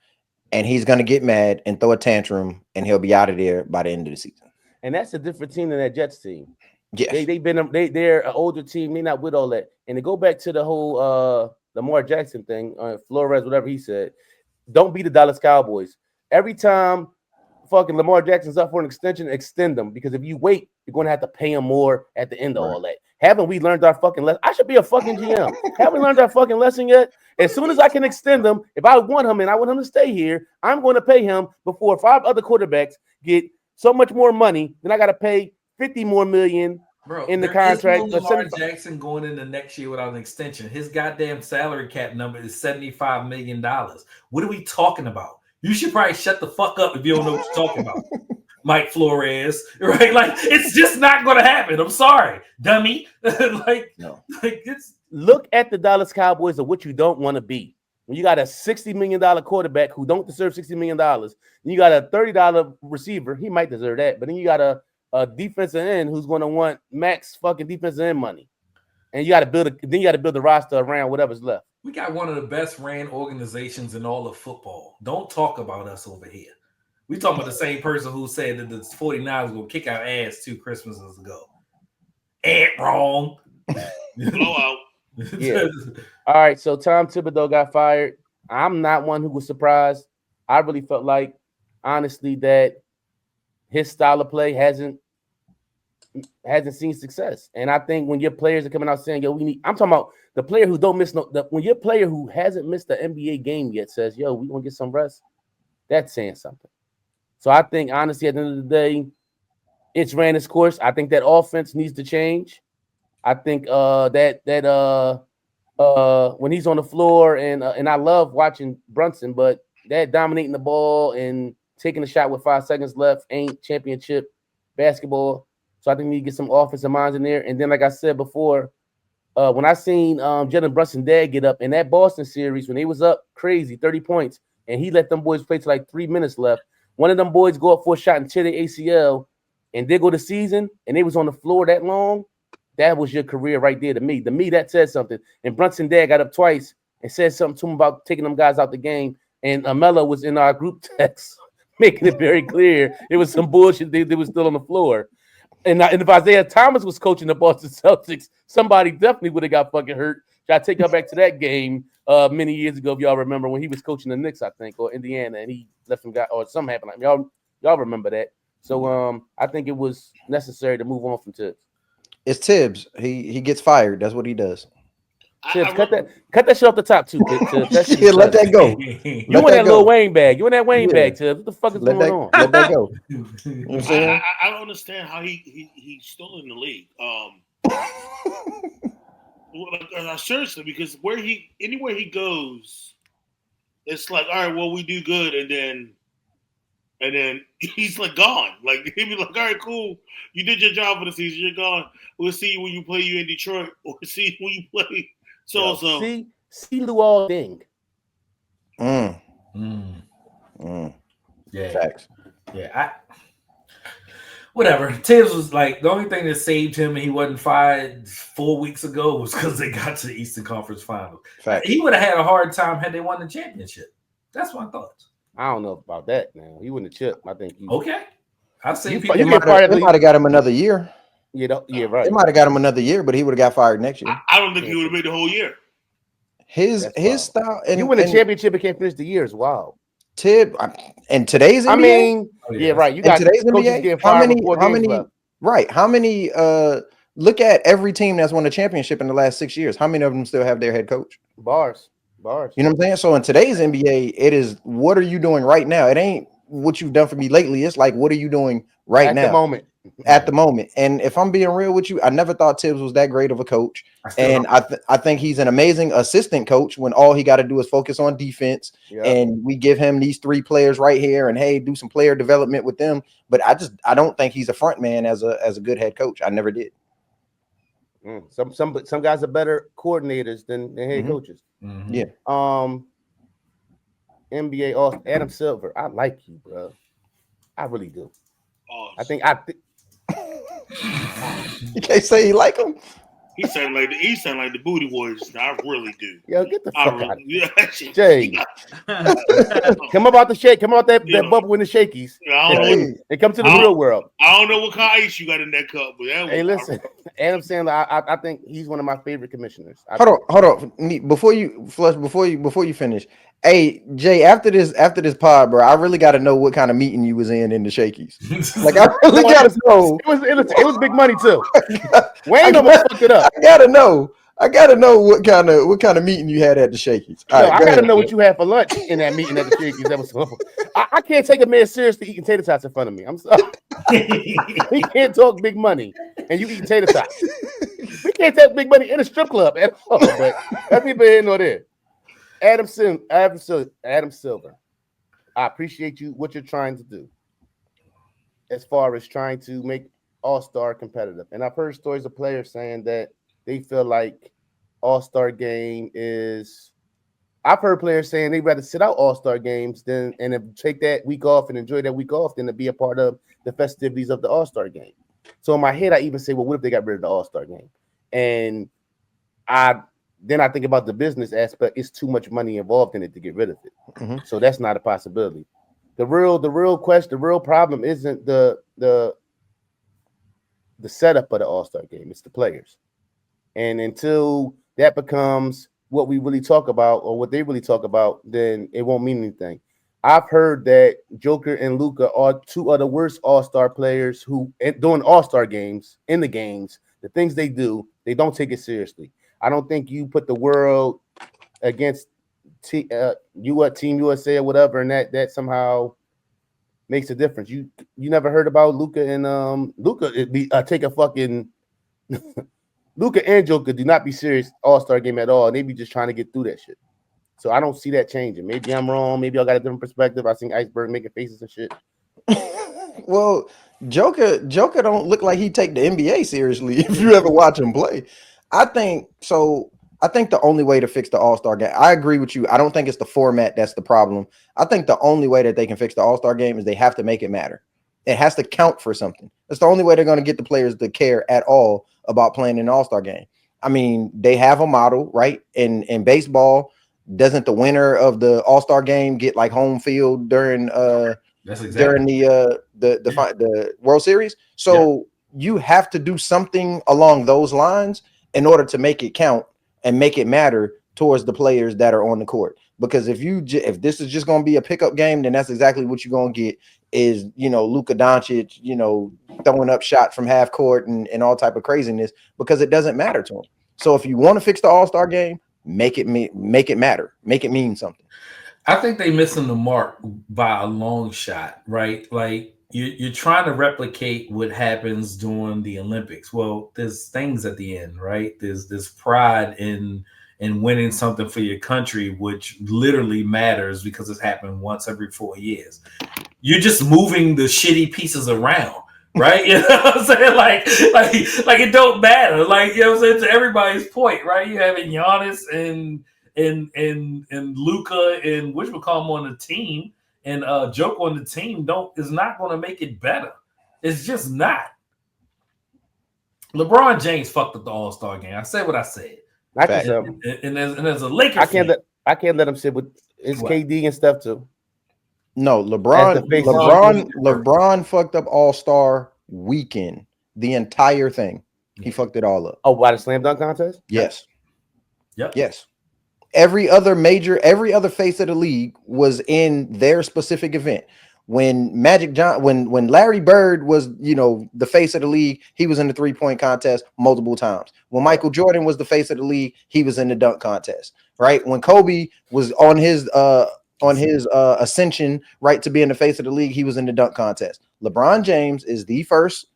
And he's going to get mad and throw a tantrum. And he'll be out of there by the end of the season. And that's a different team than that Jets team. Yes. They're an older team. They're not with all that. And to go back to the whole Lamar Jackson thing, Flores, whatever he said, don't be the Dallas Cowboys. Every time fucking Lamar Jackson's up for an extension, extend them. Because if you wait, you're going to have to pay him more at the end of all that. Haven't we learned our fucking lesson? I should be a fucking GM. Haven't we learned our fucking lesson yet? As soon as I can extend them, if I want him and I want him to stay here, I'm going to pay him before 5 other quarterbacks get so much more money. Then I got to pay $50 more million in the contract. No Lamar Jackson going into next year without an extension. His goddamn salary cap number is $75 million. What are we talking about? You should probably shut the fuck up if you don't know what you're talking about. Mike Flores, right? Like, it's just not going to happen. I'm sorry, dummy. Look at the Dallas Cowboys of what you don't want to be. When you got a $60 million quarterback who don't deserve $60 million, and you got a $30 receiver, he might deserve that, but then you got a defensive end who's going to want max fucking defensive end money, and you got to build the roster around whatever's left. We got one of the best ran organizations in all of football. Don't talk about us over here. We talking about the same person who said that the 49ers will kick our ass 2 Christmases ago. Ain't wrong. Blowout. Yeah. All right, so Tom Thibodeau got fired. I'm not one who was surprised. I really felt like, honestly, that his style of play hasn't seen success. And I think when your players are coming out saying, yo, I'm talking about the player who don't miss when your player who hasn't missed the NBA game yet says, yo, we gonna get some rest, that's saying something. So I think, honestly, at the end of the day, it's ran its course. I think that offense needs to change. I think that when he's on the floor, and I love watching Brunson, but that dominating the ball and taking a shot with 5 seconds left ain't championship basketball. So I think we need to get some offensive minds in there. And then, like I said before, when I seen Jalen Brunson dad get up in that Boston series when they was up crazy 30 points, and he let them boys play till like 3 minutes left. One of them boys go up for a shot and tear their ACL, and they go to season, and they was on the floor that long. That was your career right there to me. To me, that said something. And Brunson dad got up twice and said something to him about taking them guys out the game. And Amela was in our group text making it very clear it was some bullshit. They was still on the floor. And if Isaiah Thomas was coaching the Boston Celtics, somebody definitely would have got fucking hurt. I take y'all back to that game many years ago, if y'all remember, when he was coaching the Knicks, I think, or Indiana, and he left some guy, or something happened. Like, y'all remember that. So I think it was necessary to move on from Tibbs. It's Tibbs. He gets fired. That's what he does. Tibbs, cut that shit off the top too, Tibbs. Yeah, let that go. You in that Lil Wayne bag. You in that Wayne bag, Tibbs. What the fuck is going on? Let that go. You know what I'm saying? I don't understand how he's still in the league. Seriously, because anywhere he goes, it's like, all right, well, we do good, and then he's like gone. Like he'd be like, all right, cool, you did your job for the season, you're gone. We'll see you when you play in Detroit, or see you when you play so. See Luol Deng. Yeah. Facts. Yeah. whatever. Tibbs was like the only thing that saved him and he wasn't fired 4 weeks ago was because they got to the Eastern Conference Finals. Fact. He would have had a hard time had they won the championship. That's my thoughts. I don't know about that now. He wouldn't have chipped. I think he Okay. I say You- people. you It get fired might have got him another year. yeah, right. It might have got him another year, but he would have got fired next year. I don't think he would have made the whole year. His That's wild. style and You win a and championship and can't finish the year is wild. Tibb and today's NBA. I mean, Oh, yeah, yeah. right. You in got today's coaches NBA, getting fired before games left. right? How many? Look at every team that's won a championship in the last 6 years. How many of them still have their head coach? Bars. You know what I'm saying? So in today's NBA, it is what are you doing right now? It ain't what you've done for me lately. It's like what are you doing right At now? the moment. At the moment. And if I'm being real with you, I never thought Tibbs was that great of a coach. And I think he's an amazing assistant coach when all he got to do is focus on defense. Yeah. And we give him these 3 players right here and hey, do some player development with them. But I don't think he's a front man as a good head coach. I never did. Some guys are better coordinators than head coaches. Mhm. Yeah. NBA Adam Silver. I like you, bro. I really do. Oh, I think You can't say you like him. he sound like the Booty Warriors. I really do. yo, get the I fuck really, out. yeah, Jay. Come about the shake. Come about that Yeah. bubble in the shakies. I don't know. Hey, And come to the I don't- real world. I don't know what kind of ice you got in that cup, but that was, Hey, listen, Adam Sandler. I think he's one of my favorite commissioners. hold on. Before you finish. Hey, Jay, after this pod, bro, I really got to know what kind of meeting you was in the Shakies. Like, I really got to know. It was big money too. Wayne almost fucked it up. I gotta know what kind of meeting you had at the Shakies. All Yo, right, I go gotta ahead. know what you had for lunch in that meeting at the Shakey's. That was so. I can't take a man seriously eating tater tots in front of me. I'm sorry. We can't talk big money and you eating tater tots. We can't take big money in a strip club at all. But that's neither here nor there. Adam Silver. I appreciate you what you're trying to do as far as trying to make All-Star competitive. And I've heard stories of players saying that they feel like All-Star game is. I've heard players saying they'd rather sit out All-Star games than take that week off and enjoy that week off than to be a part of the festivities of the All-Star game. So in my head, I even say, well, what if they got rid of the All-Star game? And then I think about the business aspect. It's too much money involved in it to get rid of it. Mm-hmm. So that's not a possibility. The real question, the real problem isn't the setup of the All-Star game. It's the players. And until that becomes what we really talk about or what they really talk about, then it won't mean anything. I've heard that Joker and Luka are 2 of the worst All-Star players who, during All-Star games, in the games, the things they do, they don't take it seriously. I don't think you put the world against Team USA or whatever, and that somehow makes a difference. You never heard about Luka and Luka take a fucking Luka and Joker do not be serious All-Star game at all, and they be just trying to get through that shit. So I don't see that changing. Maybe I'm wrong. Maybe I got a different perspective. I seen Iceberg making faces and shit. Well, Joker don't look like he take the NBA seriously if you ever watch him play. I think the only way to fix the All-Star game, I agree with you. I don't think it's the format that's the problem. I think the only way that they can fix the All-Star game is they have to make it matter. It has to count for something. That's the only way they're going to get the players to care at all about playing in the All-Star game. I mean, they have a model, right? In baseball, doesn't the winner of the All-Star game get like home field during during the World Series? So you have to do something along those lines in order to make it count and make it matter towards the players that are on the court. Because if this is just going to be a pickup game, then that's exactly what you're going to get is, Luka Doncic, throwing up shots from half court and all type of craziness because it doesn't matter to him. So if you want to fix the All-Star game, make it matter, make it mean something. I think they missing the mark by a long shot, right? Like you're trying to replicate what happens during the Olympics. Well, there's things at the end, right? There's pride in winning something for your country, which literally matters because it's happened once every 4 years. You're just moving the shitty pieces around, right? You know what I'm saying? Like it don't matter. Like, you know what I'm saying? To everybody's point, right? You having Giannis and Luka and which will come on the team and Joker on the team is not going to make it better. It's just not. LeBron James fucked up the All-Star game. I said what I said. Not yourself. And there's a Lakers I can't fan. I can't let him sit with his What? KD and stuff too. No, As the face of LeBron fucked up All-Star weekend. The entire thing. He fucked it all up. Oh, why the slam dunk contest? Yes. Yep. Yes. Every other face of the league was in their specific event. When when Larry Bird was, the face of the league, he was in the 3-point contest multiple times. When Michael Jordan was the face of the league, he was in the dunk contest. Right? When Kobe was on his ascension, right, to be in the face of the league, he was in the dunk contest. LeBron James is the first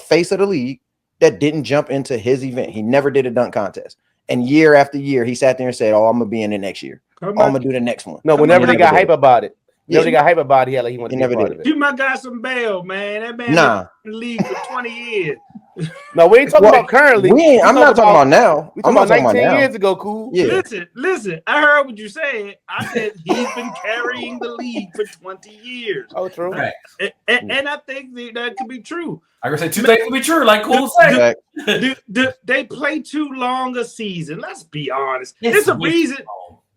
face of the league that didn't jump into his event. He never did a dunk contest. And year after year, he sat there and said, "Oh, I'm gonna be in it next year. I'm gonna do the next one." No, whenever they got hype about it. Yeah. They got hype about it, he wanted to be a part of it. You might got some bail, man. That man been in the league for 20 years. No, we ain't talking about currently. I'm not talking about now. We talking about 19 years ago, cool. Yeah. Listen. I heard what you said. I said he's been carrying the league for 20 years. Oh, true. Right. And I think that could be true. I gonna say two things could be true, like Cool said. They play too long a season. Let's be honest. It's a reason.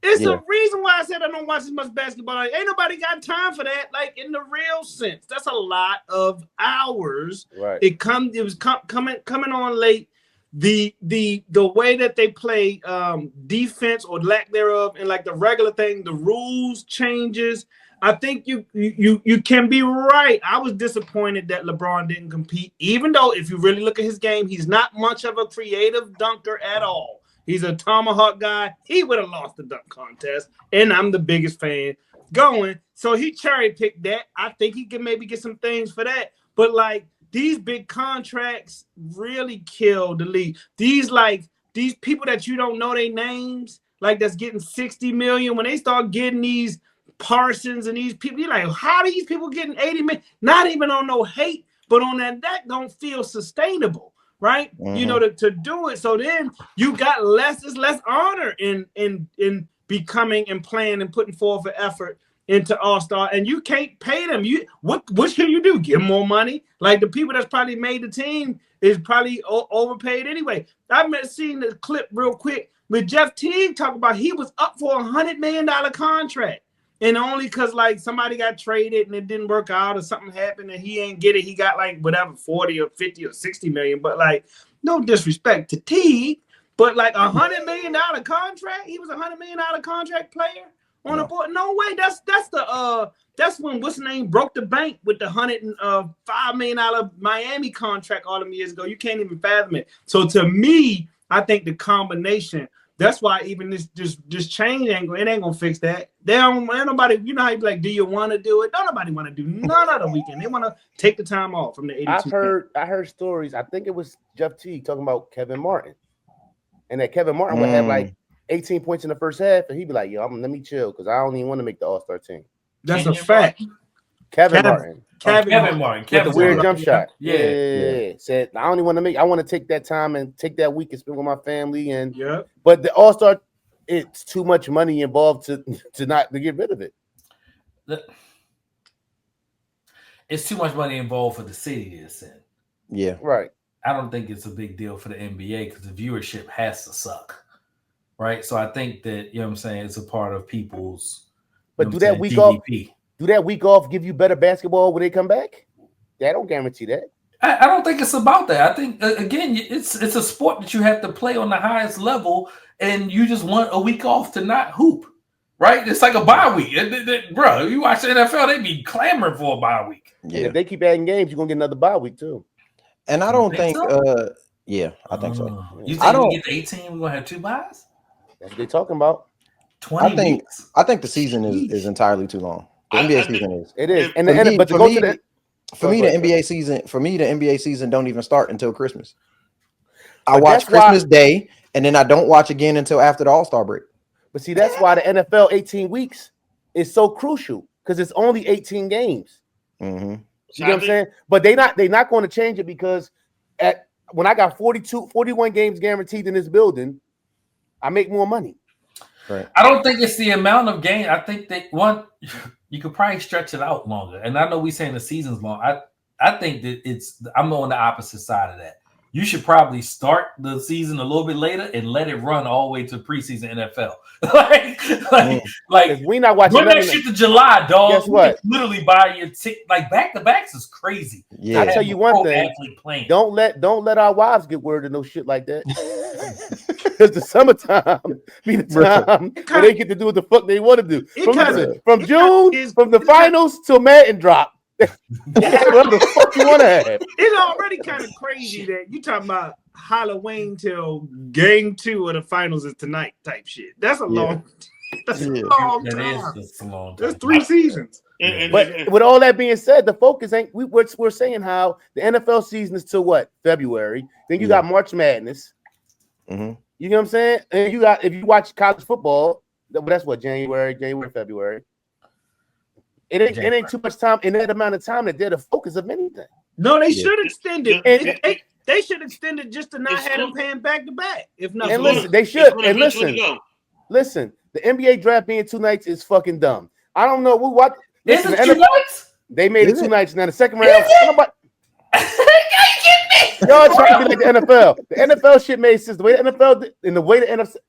It's the reason why I said I don't watch as much basketball. Ain't nobody got time for that. Like in the real sense, that's a lot of hours. Right. It was coming on late. The way that they play defense or lack thereof, and like the regular thing, the rules changes. I think you can be right. I was disappointed that LeBron didn't compete, even though if you really look at his game, he's not much of a creative dunker at all. He's a tomahawk guy. He would have lost the dunk contest, and I'm the biggest fan going. So he cherry picked that. I think he can maybe get some things for that. But like these big contracts really kill the league. These people that you don't know their names, like that's getting 60 million. When they start getting these Parsons and these people, you're like, how are these people getting 80 million? Not even on no hate, but on that don't feel sustainable. Right, Mm-hmm. To do it. So then you got less honor in becoming and playing and putting forth an effort into All-Star, and you can't pay them. What can you do? Give them more money? Like the people that's probably made the team is probably overpaid anyway. I've seen the clip real quick with Jeff Teague talk about he was up for $100 million contract. And only because like somebody got traded and it didn't work out or something happened and he ain't get it. He got like whatever 40 or 50 or 60 million. But like no disrespect to T, but like $100 million contract. He was $100 million contract player on a board. No way. That's when what's the name broke the bank with the $105 million Miami contract all them years ago. You can't even fathom it. So to me, I think the combination. That's why even this change angle, it ain't gonna fix that. Ain't nobody, you know how you be like, do you want to do it? Don't nobody want to do none of the weekend. They want to take the time off from the 82. I heard stories. I think it was Jeff Teague talking about Kevin Martin, and that Kevin Martin would have like 18 points in the first half, and he'd be like, "Yo, let me chill because I don't even want to make the All-Star team." That's a fact. Kevin Martin. Kevin Martin. With the weird jump shot. Yeah. Said, I want to take that time and take that week and spend with my family. And yeah. But the All-Star, it's too much money involved to get rid of it. It's too much money involved for the city to send. Yeah. Right. I don't think it's a big deal for the NBA because the viewership has to suck. Right. So I think that, you know what I'm saying, it's a part of people's do that week off. Do that week off give you better basketball when they come back? That don't guarantee that. I don't think it's about that. I think again, it's a sport that you have to play on the highest level, and you just want a week off to not hoop, right? It's like a bye week, bro. You watch the NFL, they be clamoring for a bye week. Yeah, and if they keep adding games, you're gonna get another bye week too. And I don't think, so? Yeah, I think so. You think we get to 18, we're gonna have 2 buys? That's what they're talking about. 20 weeks. I think the season is entirely too long. The NBA season is. It is. For me, the NBA season don't even start until Christmas. I watch Christmas Day, and then I don't watch again until after the All-Star break. But see, that's why the NFL 18 weeks is so crucial because it's only 18 games. Mm-hmm. You know what I'm saying? But they're not going to change it because when I got 41 games guaranteed in this building, I make more money. Right. I don't think it's the amount of game. I think that you could probably stretch it out longer. And I know we saying the season's long. I think that I'm on the opposite side of that. You should probably start the season a little bit later and let it run all the way to preseason NFL. like we not watching run that shit to July, dog. Guess what? Literally buy your ticket. Like back-to-backs is crazy. Yeah. I tell you one thing. Don't let our wives get word of no shit like that. Because the summertime be the time where they get to do what the fuck they want to do. From June, from the finals till Madden drop. What the fuck you want to have? It's already kind of crazy that you talking about Halloween till game 2 of the finals is tonight type shit. That's a long. That's a long time. That's a long time. That's 3 seasons. But with all that being said, the focus ain't. We're saying how the NFL season is till what? February. Then you got March Madness. Mm-hmm. You know what I'm saying? And you got, if you watch college football, that's what January, February. It ain't too much time in that amount of time that they're the focus of anything. No, they should extend it. They should extend it just to not have them paying back to back. If not, and listen, they should. And listen, the NBA draft being 2 nights is fucking dumb. I don't know what. Listen, is it 2 nights? They made it 2 nights. Now the second round. Y'all trying to be like the NFL. The NFL shit made sense. The way the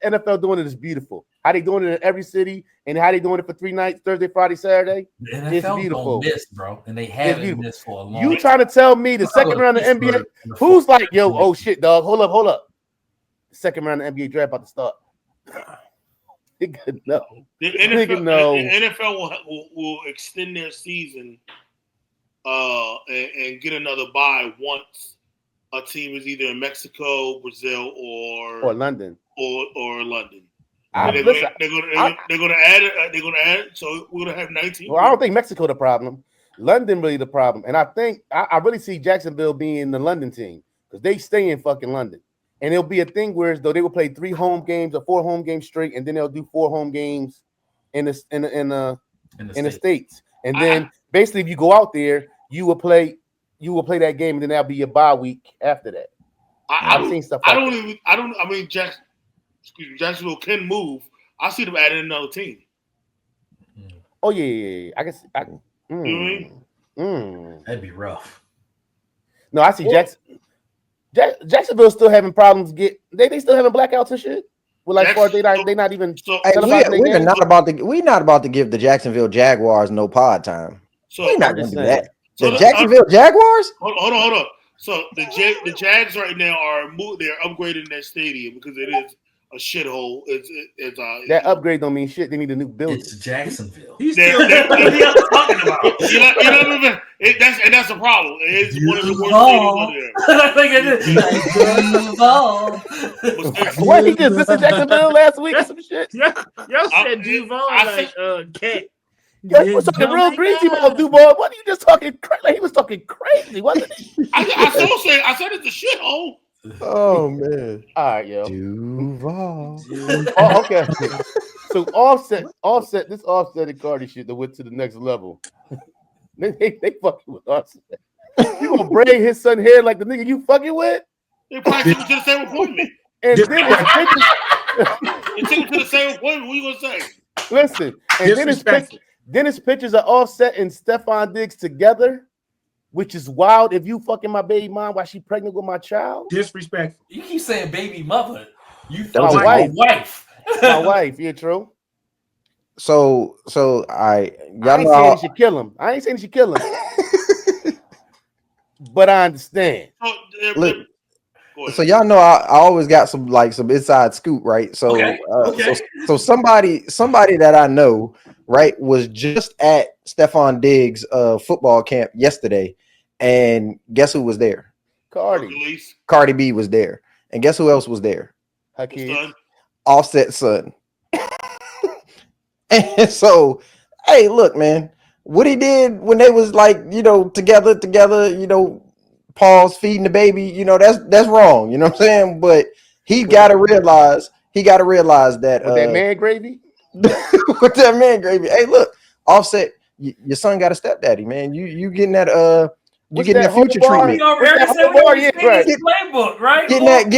NFL doing it is beautiful. How they doing it in every city and how they doing it for 3 nights, Thursday, Friday, Saturday. The NFL it's beautiful. Don't miss, bro. And they haven't missed for a long time. You trying to tell me the second round of NBA? Who's like, yo, oh shit, dog. Hold up. Second round of NBA draft about to start. No. The NFL will extend their season and get another bye once a team is either in Mexico, Brazil, or London, or London. They're going to add it. So we're going to have 19. Well, I don't think Mexico the problem. London really the problem, and I think I really see Jacksonville being the London team because they stay in fucking London, and it'll be a thing where though they will play 3 home games or 4 home games straight, and then they'll do 4 home games in the States, and then basically if you go out there, you will play that game, and then that'll be your bye week after that. I've seen stuff. Jacksonville can move. I see them adding another team. Oh yeah. I guess I can. That'd be rough. No, I see Jacksonville still having problems. They still having blackouts and shit. Well, like far they not even. We're not about to give the Jacksonville Jaguars no pod time. So we're not going to do that. The Jacksonville Jaguars? Hold on. So the Jags right now they're upgrading their stadium because it is a shithole. That upgrade don't mean shit. They need a new building. It's Jacksonville. They're talking about. That's a problem. It's one of the worst stadiums out there. What he just visited Jacksonville last week or some shit? Y'all said Duval cat. Yo, he was talking real greasy about Duval. What are you just talking crazy? He was talking crazy, wasn't he? I said it's a shithole. Oh man! All right, yo. Duval. Oh, okay. So offset and Cardi shit that went to the next level. they fucking with Offset. You gonna braid his son hair like the nigga you fucking with? They probably took him to the same appointment. And then they took him to the same appointment. What you gonna say? Listen, and then his pictures are Offset and Stefon Diggs together. Which is wild. If you fucking my baby mom while she pregnant with my child, disrespectful. You keep saying baby mother. You my wife. My wife. Yeah, true. So I ain't saying she kill him. I ain't saying she kill him. But I understand. Look, so y'all know I always got some inside scoop, right? So so somebody that I know, right, was just at Stefon Diggs football camp yesterday, and guess who was there? Cardi B was there, and guess who else was there? Her kids. Offset's son. And so, hey, look, man, what he did when they was together, pause feeding the baby, that's wrong. You know what I'm saying? But he gotta realize that with that man gravy. With that man gravy. Hey, look, Offset, your son got a stepdaddy, man. You getting that getting that future treatment. Playbook, right? Getting that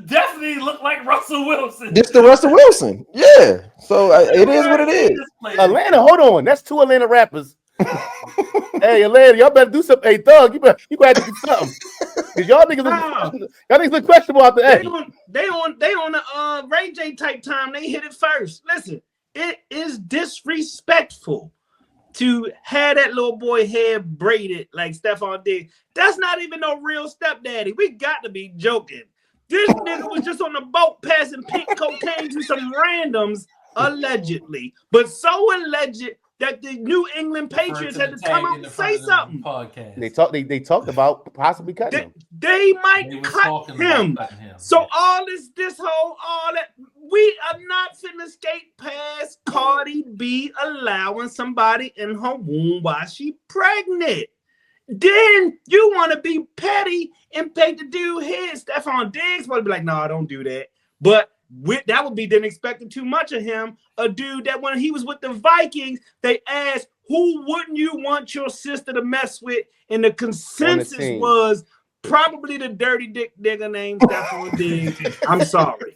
definitely look like Russell Wilson. This the Russell Wilson, yeah. So it is what it is. Atlanta, hold on, that's 2 Atlanta rappers Hey, lady, y'all better do something. Hey, Thug, you gonna have to do something. Cause y'all niggas look questionable out there. They on the Ray J type time. They hit it first. Listen, it is disrespectful to have that little boy hair braided like Stefon Diggs. That's not even no real stepdaddy. We got to be joking. This nigga was just on the boat passing pink cocaine to some randoms, allegedly. But so alleged that the New England Patriots had to come out and say something. They talked about possibly cutting him. They might cut him. So all that we are not finna skate past Cardi B allowing somebody in her womb while she pregnant. Then you want to be petty and take the dude here. Stefon Diggs would be like, no, don't do that. But that would be then expecting too much of him. A dude that when he was with the Vikings, they asked, who wouldn't you want your sister to mess with? And the consensus was probably the dirty dick nigga named Stefon Diggs. I'm sorry.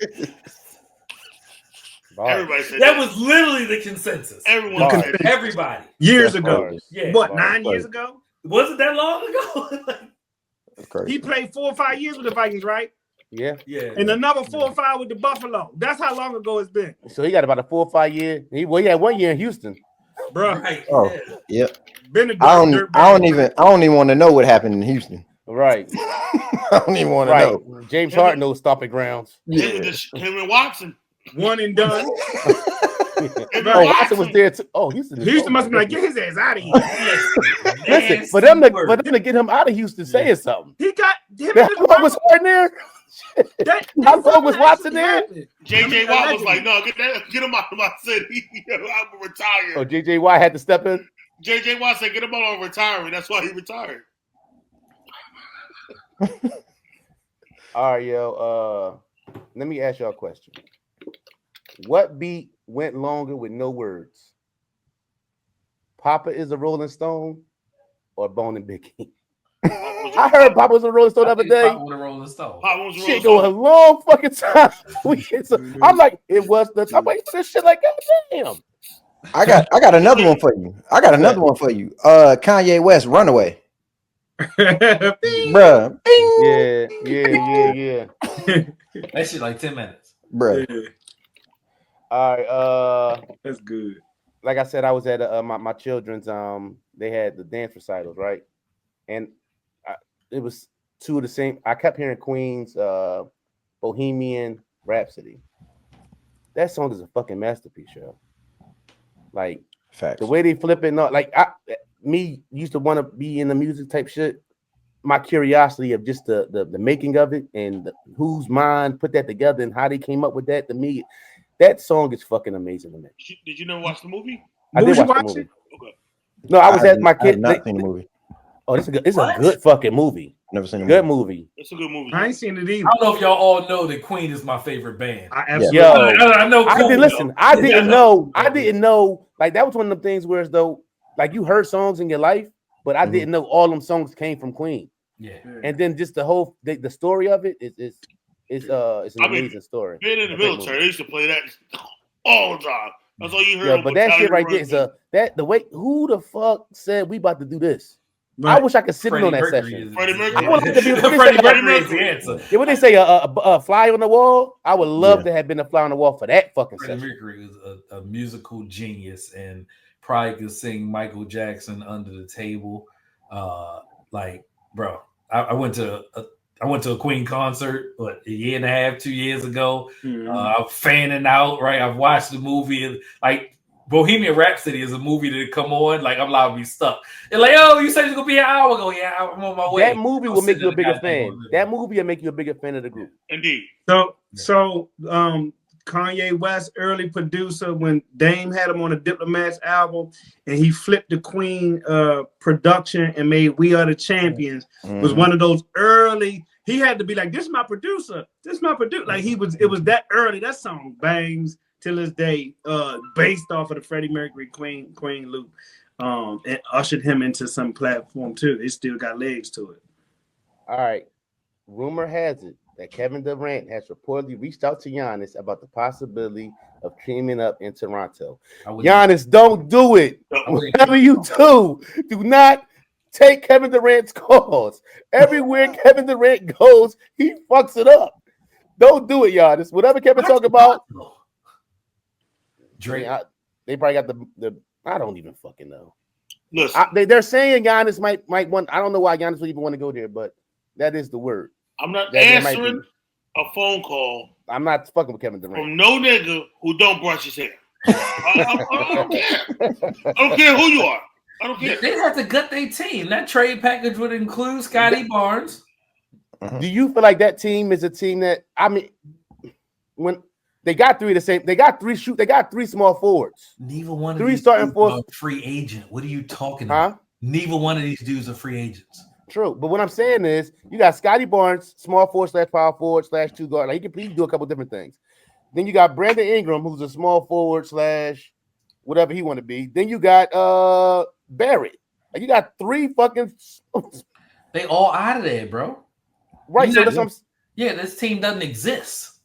Everybody said that was literally the consensus. Everybody. Years ago. Yeah. What, 9 years ago? Was it that long ago? He played 4 or 5 years with the Vikings, right? Yeah. And another 4 or 5 with the Buffalo. That's how long ago it's been. So he got about a 4 or 5 year. He had 1 year in Houston. Bro. Right. Oh, yeah. I don't even want to know what happened in Houston. Right. I don't even want to know. James Harden knows stomping grounds. Him and Watson. One and done. Watson was there too. Oh, Houston must be like, get his ass out of here. Listen, for them to get him out of Houston, saying something. He got him. How long was Harden there? How long was Watson there? JJ Watt was like, no, get him out of my city. I'm retired. Oh, JJ Watt had to step in. JJ Watt said, get him out on retirement. That's why he retired. All right, yo. Let me ask y'all a question. What beat went longer with no words? Papa is a Rolling Stone or Bone and Biggie? I heard Papa was a Rolling Stone the other day. Papa was a Rolling Stone. Shit go a long fucking time. I'm like, it was the time. Like, this shit like, goddamn. I got another one for you. Kanye West, Runaway. Bruh. Yeah. That shit like 10 minutes. Bruh. Yeah. All right, that's good. Like I said, I was at my children's. They had the dance recitals, right? And it was two of the same. I kept hearing Queen's Bohemian Rhapsody. That song is a fucking masterpiece, yo. Like, facts. The way they flip it, like me used to want to be in the music type shit. My curiosity of just the making of it and whose mind put that together and how they came up with that, to me, that song is fucking amazing to me. Did you never watch the movie? I did watch the movie. Okay. No, I was at my kid. I have not seen the movie. Oh, it's a good fucking movie. Never seen a good movie. It's a good movie. I ain't seen it either. I don't know if y'all all know that Queen is my favorite band. I absolutely. Yo, I know. I did listen. I didn't know. Like, that was one of the things where, as though, like, you heard songs in your life, but I didn't know all them songs came from Queen. Yeah. And then just the whole the story of it is an amazing story. Being in the military, they used to play that all the time. That's all you heard. Yeah, but that shit right there is the way. Who the fuck said we about to do this? Right. I wish I could sit in on that session. Freddie Mercury. I would like to be Freddie Mercury is the answer. Yeah, what they say, a fly on the wall. I would love to have been a fly on the wall for that fucking Freddie session. Mercury was a musical genius and probably could sing Michael Jackson Under the Table. Like, bro, I went to a Queen concert, what, 1.5 years, 2 years ago. I'm fanning out, right? I've watched the movie, and like Bohemian Rhapsody is a movie that come on, like I'm allowed to be stuck. They're like, oh, you said it's gonna be an hour ago. Yeah, I'm on my way. That movie will make you a bigger fan. That movie will make you a bigger fan of the group. Indeed. So Kanye West, early producer, when Dame had him on a Diplomats album, and he flipped the Queen production and made "We Are the Champions," was one of those early. He had to be like, "This is my producer. This is my producer." Like it was that early. That song bangs till this day, based off of the Freddie Mercury Queen loop, and ushered him into some platform too. It still got legs to it. All right. Rumor has it that Kevin Durant has reportedly reached out to Giannis about the possibility of teaming up in Toronto. Giannis, don't do it. Whatever you do not take Kevin Durant's calls. Everywhere Kevin Durant goes, he fucks it up. Don't do it, Giannis. Whatever Kevin talk about, Drake. They probably got the. I don't even fucking know. Listen, they're saying Giannis might want. I don't know why Giannis would even want to go there, but that is the word. I'm not answering a phone call. I'm not fucking with Kevin Durant. From no nigga who don't brush his hair. I don't care. I don't care who you are. I don't care. They have to gut their team. That trade package would include Scotty Barnes. Do you feel like that team is a team that when they got three they got three small forwards. Neither one of three these starting forwards free agent. What are you talking about? Neither one of these dudes are free agents. True, but what I'm saying is, you got Scotty Barnes, small forward / power forward / two guard. Like he can do a couple different things. Then you got Brandon Ingram, who's a small forward / whatever he want to be. Then you got Barrett. Like you got three fucking. They all out of there, bro. Right. So that's this team doesn't exist.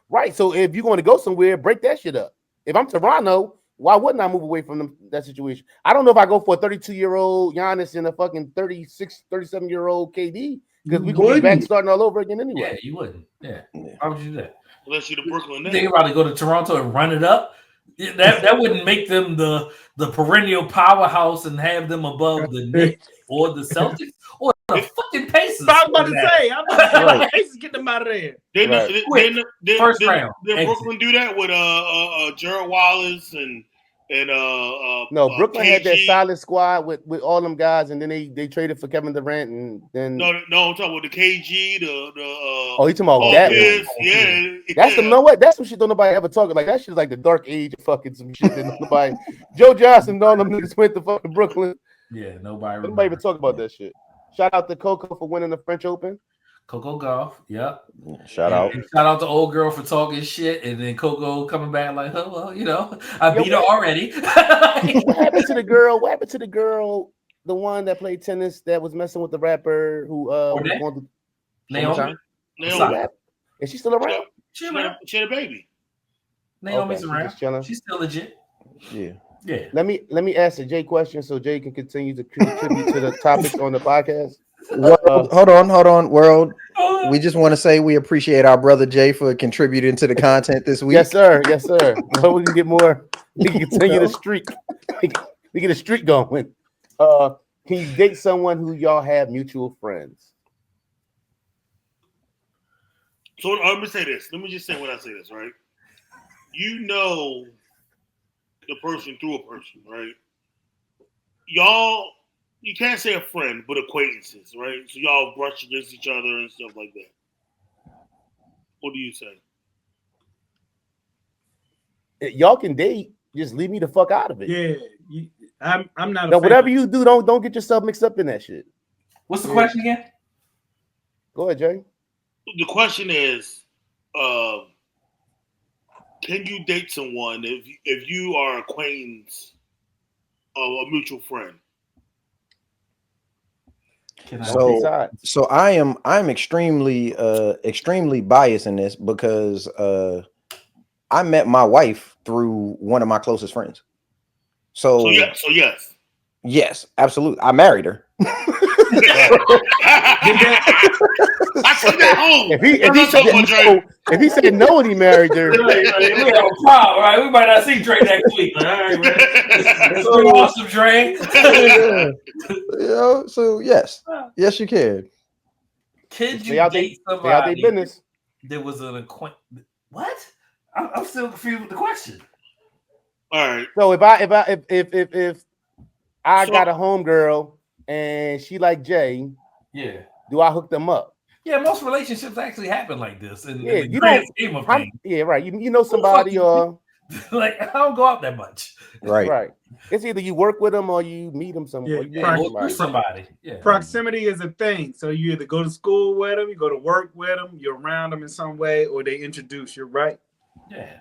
Right. So if you're going to go somewhere, break that shit up. If I'm Toronto, why wouldn't I move away from that situation? I don't know if I go for a 32-year-old Giannis and a fucking 36, 37-year-old KD because we could be back starting all over again anyway. Yeah, you wouldn't. Yeah. Why would you do that? Unless you're the Brooklyn Nets. They about to go to Toronto and run it up. That wouldn't make them the perennial powerhouse and have them above the Knicks or the Celtics or the fucking Pacers. I'm about to say, the Pacers get them out of there. First round. Did Brooklyn do that with Gerald Wallace and no, Brooklyn had that solid squad with all them guys, and then they traded for Kevin Durant, and then no, I'm talking about the KG, the you talking about that? That's the what? That's some shit don't nobody ever talk like. That shit's like the dark age of fucking some shit that nobody. Joe Johnson and all them niggas went to fucking Brooklyn. Yeah, nobody even talk about that shit. Shout out to Coco for winning the French Open. Coco Golf, yep. Shout out to old girl for talking shit, and then Coco coming back like, oh well, I beat her already. What happened to the girl? What happened to the girl? The one that played tennis that was messing with the rapper who was going to Naomi. Is she still around? She had a baby. Naomi's around. She's still legit. Yeah. Yeah. Let me ask a Jay question so Jay can continue to contribute to the topics on the podcast. Hold on, world. We just want to say we appreciate our brother Jay for contributing to the content this week. Yes, sir. So we can get more. We can continue the streak. We get a streak going. Can you date someone who y'all have mutual friends? So let me say this. Let me just say when I say this, right? You know the person through a person, right? Y'all, you can't say a friend, but acquaintances, right? So y'all brush against each other and stuff like that. What do you say? Y'all can date. Just leave me the fuck out of it. Yeah, I'm not. Now, whatever you do, don't get yourself mixed up in that shit. What's the question again? Go ahead, Jay. The question is, can you date someone if you are acquaintance of a mutual friend? So I'm extremely biased in this because I met my wife through one of my closest friends. So yes, absolutely. I married her. I took that home. If he said no when he married her, we have a problem, right? We might not see Dre next week. All right, man. Let's go awesome, Dre. So yes, you can. Could you date somebody business? There was an acquaintance. What? I'm still confused with the question. All right. So if I got a homegirl and she like Jay, yeah, do I hook them up? Yeah, most relationships actually happen like this. And yeah, you know, yeah, right. You know somebody or like I don't go out that much. Right. It's either you work with them or you meet them somewhere. Somebody. Yeah. Proximity is a thing. So you either go to school with them, you go to work with them, you're around them in some way, or they introduce you. Right. Yeah.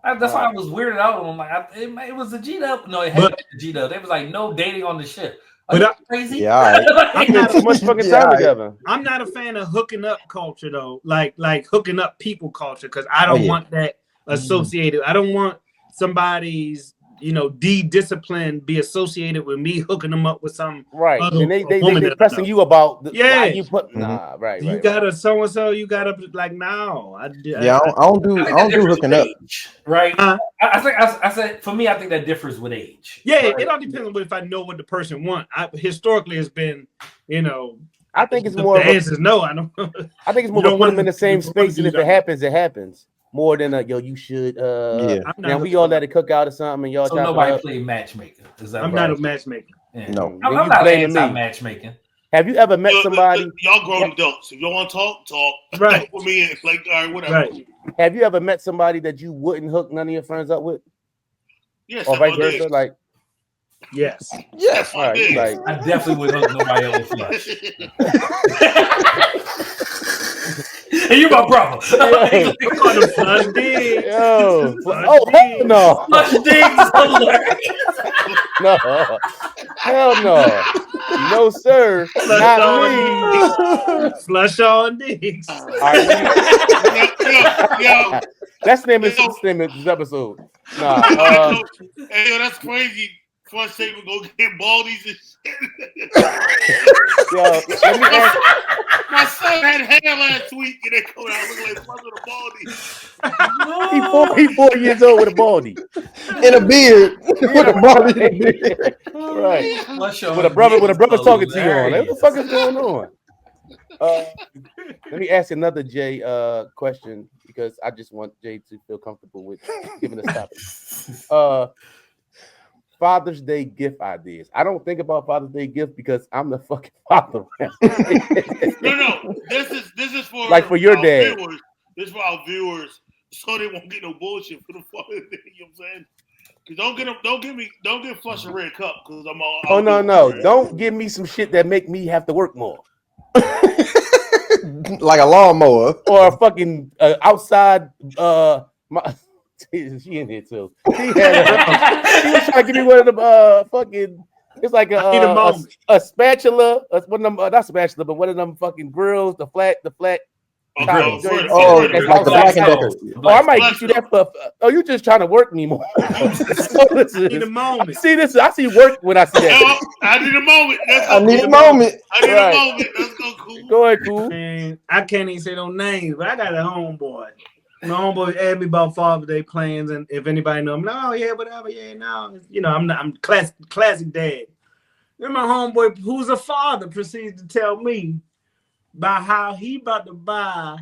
That's why I was weirded out. I'm like, it was a G-Dub. No, it had to be a G-Dub. They was like, no dating on the ship. But crazy. Yeah, all right. I get too much fucking time together. I'm not a fan of hooking up culture though, like hooking up people culture, because I don't want that associated. I don't want somebody's discipline be associated with me hooking them up with some right. other And they woman pressing you about why you put Mm-hmm. you gotta so and so, you gotta like no. I don't do hooking up. Age, right? I said for me, I think that differs with age. Yeah, right? it all depends on if I know what the person wants. Historically, it's been I think it's the more. answer is no. I don't. I think it's more to put them in the same space, and if it happens, it happens. More than you should. Now we all let it cook out or something, and y'all. So nobody play matchmaking. Is that I'm right? not a matchmaker. Yeah. No, I'm not anti-matchmaking. Have you ever met somebody? Y'all grown adults. If y'all want to talk. Right. With me and like, all right, whatever. Right. Have you ever met somebody that you wouldn't hook none of your friends up with? Yes. Or vice versa? Like, yes. All right, like, I definitely would hook nobody up with flush. And you my brother. Flush Diggs. Yo. Flush No. Flush Diggs is hilarious. No. Hell no. No, sir. Not me. Flush on Diggs. Yo. That's the name of this episode. Nah. Hey, that's crazy. Flush say we go get baldies and shit. Yo, let me ask. My son had hair last week and they come out looking like Flush with a baldy. He's 4 years old with a baldy. In a beard. With a baldy in a beard. Right. With a brother talking to you on. What the fuck is going on? Let me ask another Jay question, because I just want Jay to feel comfortable with giving us topic. Father's Day gift ideas. I don't think about Father's Day gift because I'm the fucking father. No. This is for like for your dad. Viewers. This is for our viewers, so they won't get no bullshit for the Father's Day. You know what I'm saying? Because don't get Flush a red cup because I'm all. Oh no! Don't give me some shit that make me have to work more. Like a lawnmower or a fucking outside. She in here too. She was trying to give me one of them fucking. It's like a spatula. One of them, not spatula, but one of them fucking grills. The flat. that's like the Black and Decker. I might get you that for. Oh, you just trying to work me more. I need a moment. See this? I see work when I see that. I need a moment. I need a moment. Let's go, cool. Go ahead, cool. Man, I can't even say no names, but I got a homeboy. My homeboy asked me about Father's Day plans, and if anybody know him, no, yeah, whatever, yeah, no, I'm classic dad. Then my homeboy, who's a father, proceeds to tell me about how he about to buy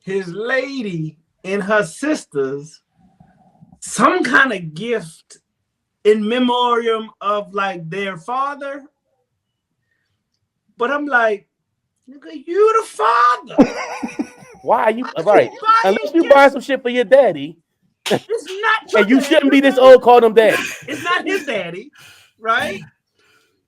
his lady and her sisters some kind of gift in memoriam of like their father. But I'm like, nigga, you the father. Why are you right? Unless you buy some shit for your daddy, it's not. And you shouldn't be this old calling him daddy. It's not his daddy, right?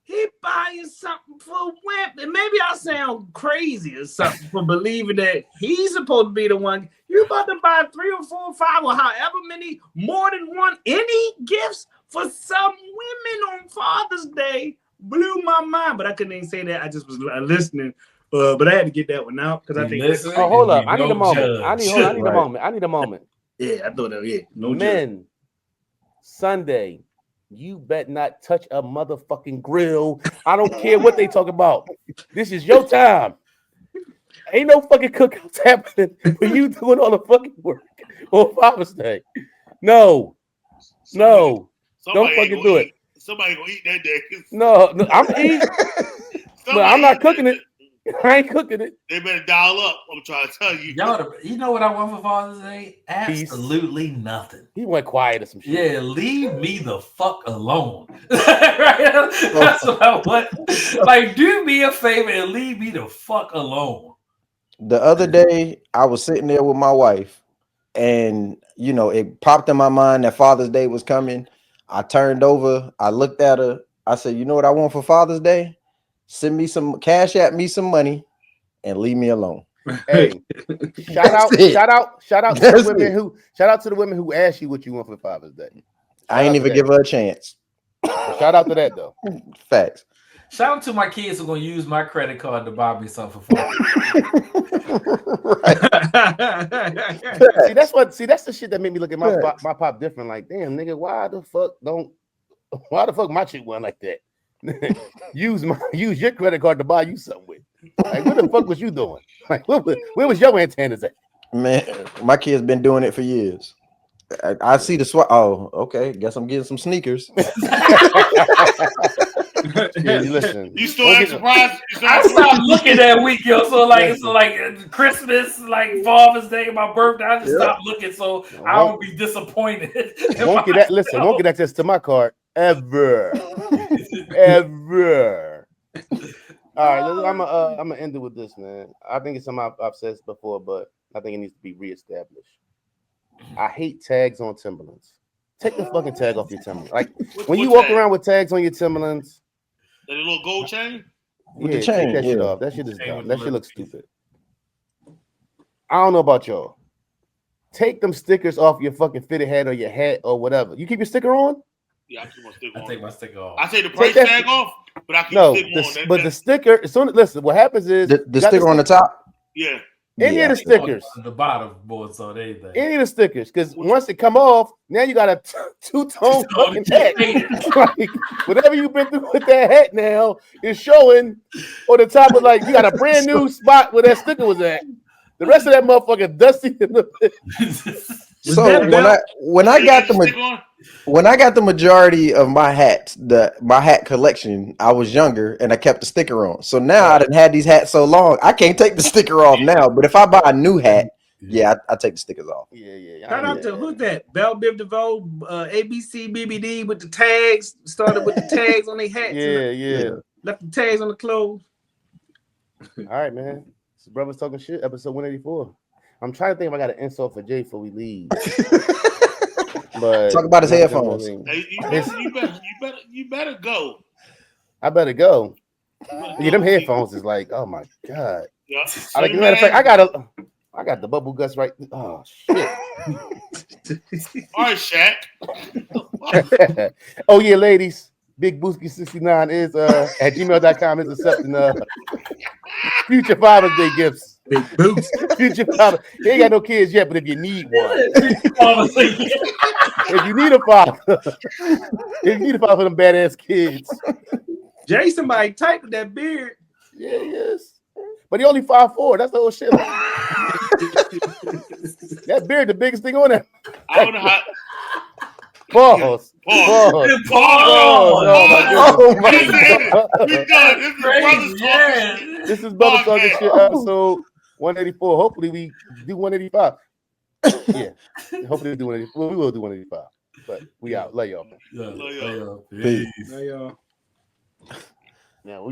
He buying something for women. And maybe I sound crazy or something for believing that he's supposed to be the one. You about to buy 3 or 4 or 5 or however many, more than one, any gifts for some women on Father's Day blew my mind. But I couldn't even say that. I just was listening. But I had to get that one out because I think. Oh, hold up! I need a moment. I need a moment. Yeah, I thought that. Yeah, no men. Judge. Sunday, you bet not touch a motherfucking grill. I don't care what they talk about. This is your time. Ain't no fucking cookouts happening when you doing all the fucking work on Father's Day. No. Don't fucking do it. Somebody gonna eat that day. No, I'm eating, but I'm not cooking it. I ain't cooking it. They better dial up. I'm trying to tell you. You know what I want for Father's Day? Absolutely nothing. He went quiet or some shit. Yeah, leave me the fuck alone. Right? That's what I want. Like, do me a favor and leave me the fuck alone. The other day, I was sitting there with my wife, and it popped in my mind that Father's Day was coming. I turned over, I looked at her, I said, "You know what I want for Father's Day? Send me some cash, at me some money, and leave me alone." Hey, shout out to the women who asked you what you want for Father's Day. I ain't even give her a chance. But shout out to that though. Facts. Shout out to my kids who are gonna use my credit card to buy me something for fun. That's the shit that made me look at my pop different. Like, damn, nigga, why the fuck my chick went like that? use your credit card to buy you something with. Like, what the fuck was you doing? Like, where was your antennas at? Man, my kid's been doing it for years. I see the swap. Oh, okay. Guess I'm getting some sneakers. Yeah, listen. You still ain't surprised? I stopped looking that week, yo. So like Christmas, like Father's Day, my birthday. I just stopped looking so I don't be disappointed. Won't get access to my card ever. Ever. All right, I'm gonna end it with this, man. I think it's something I've said before, but I think it needs to be reestablished. I hate tags on Timberlands. Take the fucking tag off your Timberlands. Like when you walk around with tags on your Timberlands, that little gold chain. With the chain, take that shit off. That shit is dumb. That shit looks stupid. I don't know about y'all. Take them stickers off your fucking fitted hat or your hat or whatever. You keep your sticker on? Yeah, I keep my sticker on. I take my sticker off. I take the price tag off, but I keep the sticker on. But the sticker, as soon as listen, what happnes is the sticker on the top. Yeah. Any of the stickers, the bottom boards on anything. Any of the stickers, because once it come off, now you got a two-tone fucking hat. Like, whatever you've been through with that hat now is showing on the top of, like, you got a brand new spot where that sticker was at. The rest of that motherfucker dusty. So when I got the majority of my hats, my hat collection, I was younger and I kept the sticker on. So now I done had these hats so long, I can't take the sticker off now. But if I buy a new hat, I take the stickers off. Yeah. Shout out to who's that? Bell Biv DeVoe, ABC BBD with the tags. Started with the tags on their hats. Yeah. Left the tags on the clothes. All right, man. This is Brothers Talking Shit, episode 184. I'm trying to think if I got an insult for Jay before we leave. But talk about his headphones. Hey, you better go. I better go. Yeah, them headphones is like, oh my god. Yeah. Like, matter of fact, I got the bubble guts right. Oh shit. All right, Shaq. Oh yeah, ladies. Big Booski 69 is at gmail.com is accepting future Father's Day gifts. Big Boots. Future father. He ain't got no kids yet, but if you need one, if you need a father, for them badass kids. Jay, somebody tight with that beard. Yeah, he is. But he only 5'4". That's the whole shit. That beard, the biggest thing on there. I don't know how. Pause. Oh my God. This is Brothers Talking Shit, episode 184. Hopefully we do 185. Yeah. Hopefully we do 185. Well, we will do 185. But we out. Love y'all, man. Love y'all. Peace. Love y'all. Now we